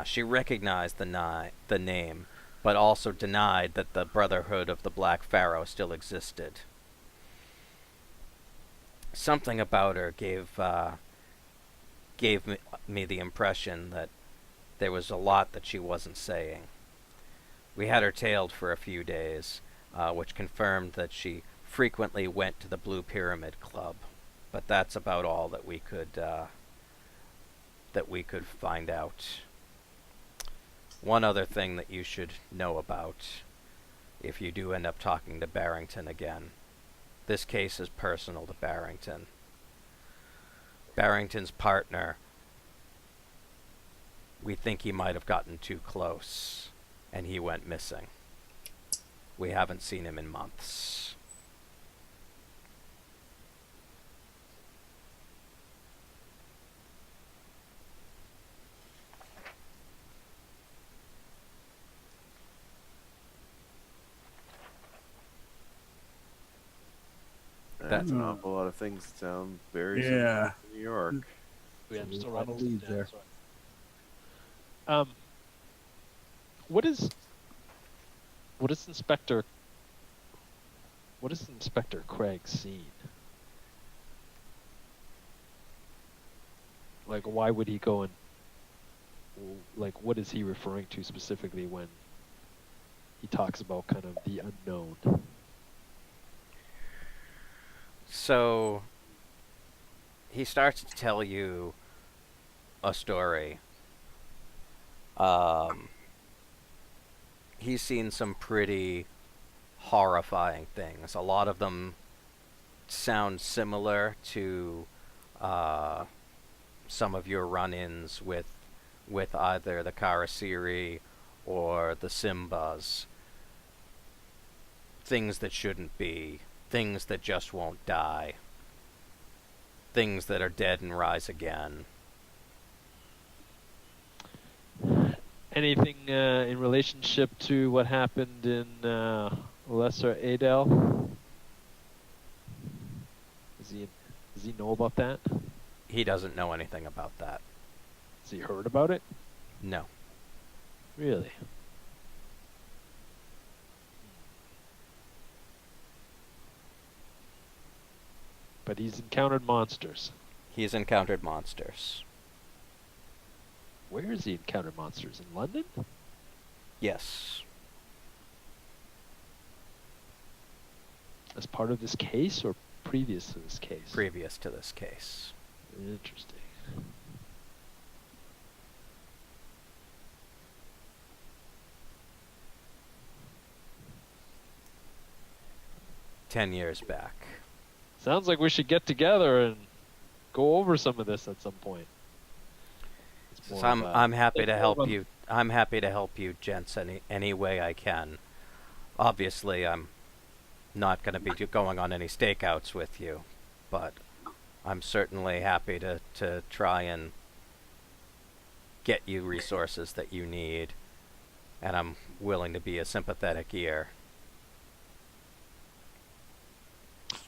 She recognized the name, but also denied that the Brotherhood of the Black Pharaoh still existed. Something about her gave me the impression that there was a lot that she wasn't saying. We had her tailed for a few days, which confirmed that she frequently went to the Blue Pyramid Club, but that's about all that we could find out. One other thing that you should know about, if you do end up talking to Barrington again. This case is personal to Barrington. Barrington's partner, we think he might have gotten too close, and he went missing. We haven't seen him in months. That's an awful lot of things that sound very Yeah. similar to New York. Yeah, I'm still I writing believe stuff down, there. so what is Inspector Craig seen? Like, why would he go and, like, what is he referring to specifically when he talks about kind of the unknown? So he starts to tell you a story. He's seen some pretty horrifying things. A lot of them sound similar to some of your run-ins with either the Karasiri or the Simbas. things that shouldn't be, things that just won't die, things that are dead and rise again. Anything in relationship to what happened in Lesser Adel? Does he know about that? He doesn't know anything about that. Has he heard about it? No. Really? But he's encountered monsters. He's encountered monsters. Where has he encountered monsters? In London? Yes. As part of this case or previous to this case? Previous to this case. Interesting. 10 years back. Sounds like we should get together and go over some of this at some point. It's more So of a- I'm happy to it's help more of a- you. I'm happy to help you, gents, any way I can. Obviously, I'm not going to be going on any stakeouts with you, but I'm certainly happy to try and get you resources that you need, and I'm willing to be a sympathetic ear.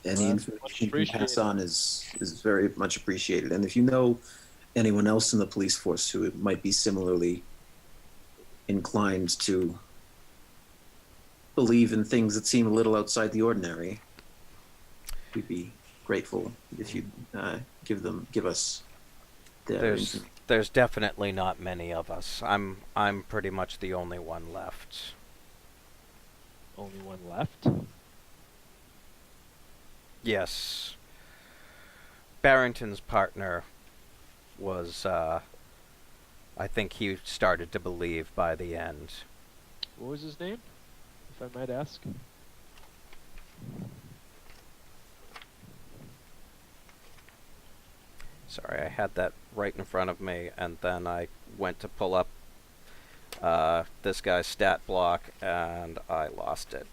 Any Well, that's information much you can pass appreciated. on is very much appreciated. And if you know anyone else in the police force who might be similarly inclined to believe in things that seem a little outside the ordinary, we'd be grateful if you'd give us their There's definitely not many of us. I'm pretty much the only one left. Only one left? Yes. Barrington's partner was, I think he started to believe by the end. What was his name, if I might ask? Sorry, I had that right in front of me, and then I went to pull up this guy's stat block, and I lost it.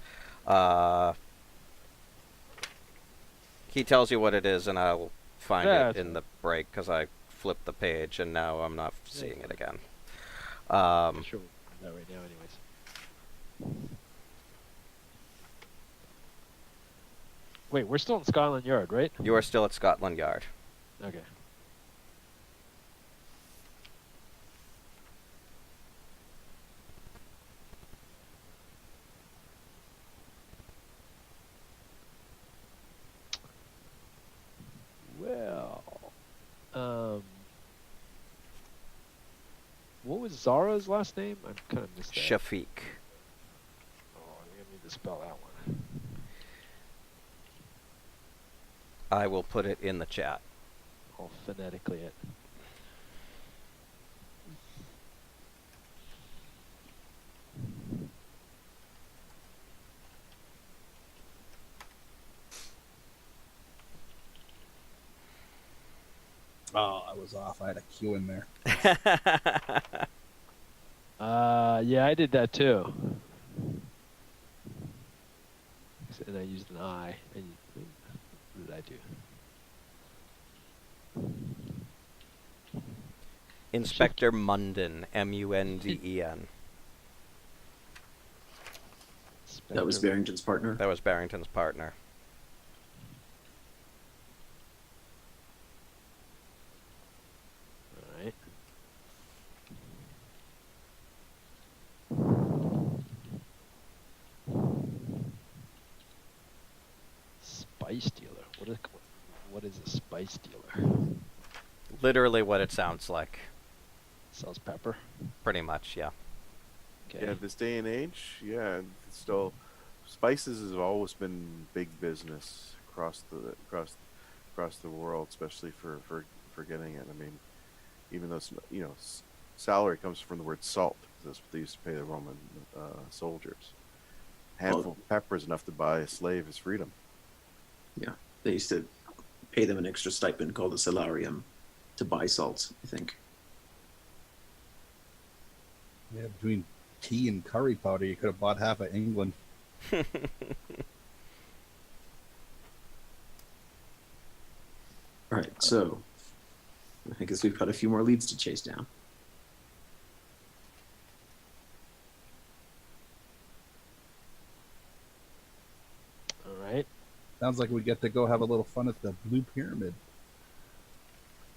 He tells you what it is, and I'll find Yeah, it in the break, because I flipped the page, and now I'm not seeing it again. I'm sure we'll do that right now anyways. Wait, we're still in Scotland Yard, right? You are still at Scotland Yard. Okay. Well, what was Zara's last name? I kind of missed that. Shafiq. Oh, I think I need to spell that one. I will put it in the chat. I'll phonetically it. Oh, I was off. I had a Q in there. Yeah, I did that too. And I used an I. And what did I do? Inspector Munden, Munden. that was Barrington's partner. That was Barrington's partner. All right. Spice dealer. What is a spice dealer? Literally what it sounds like. Sells pepper. Pretty much, yeah. Okay. Yeah, this day and age, yeah, it's still spices has always been big business across the world, especially for getting it. I mean, even though salary comes from the word salt, 'cause that's what they used to pay the Roman soldiers. Handful of pepper is enough to buy a slave his freedom. Yeah, they used to pay them an extra stipend called a salarium to buy salt, I think. Yeah, between tea and curry powder, you could have bought half of England. All right, so I guess we've got a few more leads to chase down. All right. Sounds like we get to go have a little fun at the Blue Pyramid.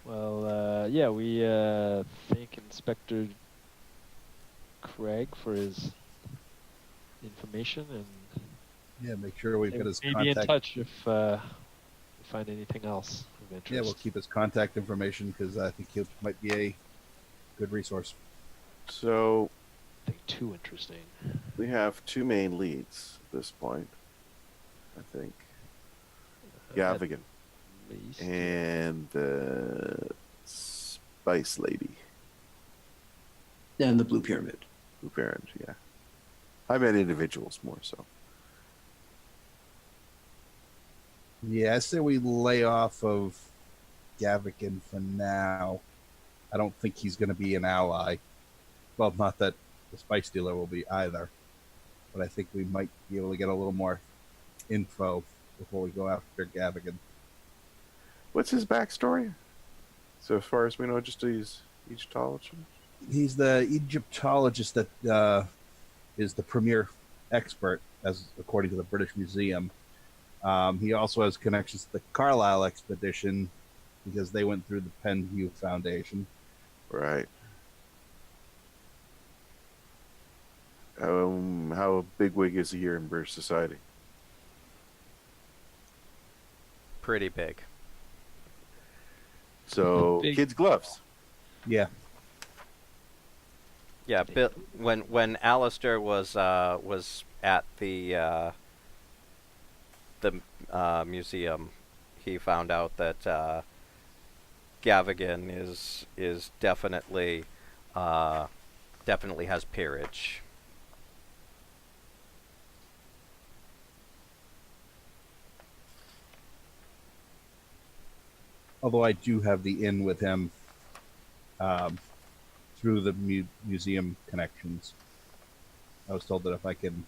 Well, yeah, we thank Inspector Craig for his information, and Yeah, make sure we've got his be in contact. touch if we find anything else of interest. Yeah, we'll keep his contact information because I think he might be a good resource. So Nothing too interesting. we have two main leads at this point, I think. At Gavigan least. and the Spice Lady. And the Blue Pyramid. Blue Parent, yeah. I meant individuals more so. Yeah, I say we lay off of Gavigan for now. I don't think he's going to be an ally. Well, not that the Spice Dealer will be either. But I think we might be able to get a little more info before we go after Gavigan. What's his backstory? So as far as we know, just he's Egyptologist? He's the Egyptologist that is the premier expert, as according to the British Museum. He also has connections to the Carlisle expedition because they went through the Penhew Foundation. Right. How bigwig is he here in British society? Pretty big. So Big. kids' gloves. Yeah, Yeah, when Alistair was at the museum, he found out that Gavigan is definitely has peerage. although I do have the in with him through the museum connections. I was told that if I can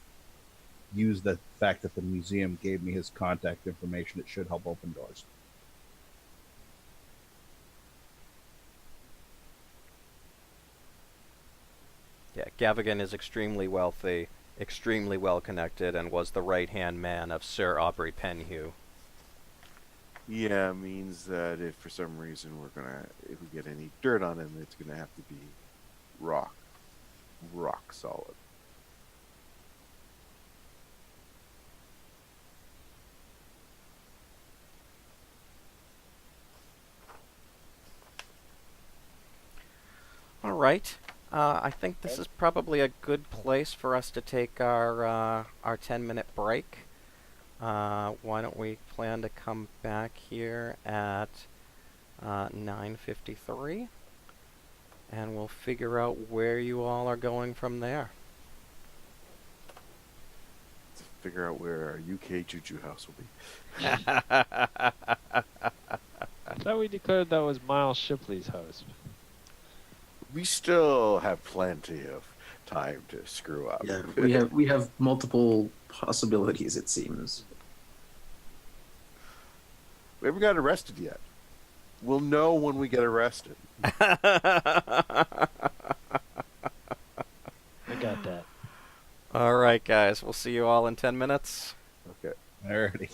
use the fact that the museum gave me his contact information, it should help open doors. Yeah, Gavigan is extremely wealthy, extremely well connected, and was the right-hand man of Sir Aubrey Penhew. Yeah, means that if for some reason if we get any dirt on him, it's gonna have to be rock solid. All right. I think this is probably a good place for us to take our 10-minute break. Why don't we plan to come back here at 9:53, and we'll figure out where you all are going from there. To figure out where our UK Juju house will be. I thought we declared that was Miles Shipley's house. We still have plenty of time to screw up. Yeah, we have multiple possibilities. It seems. We haven't got arrested yet. We'll know when we get arrested. I got that. All right, guys. We'll see you all in 10 minutes. Okay. Alrighty.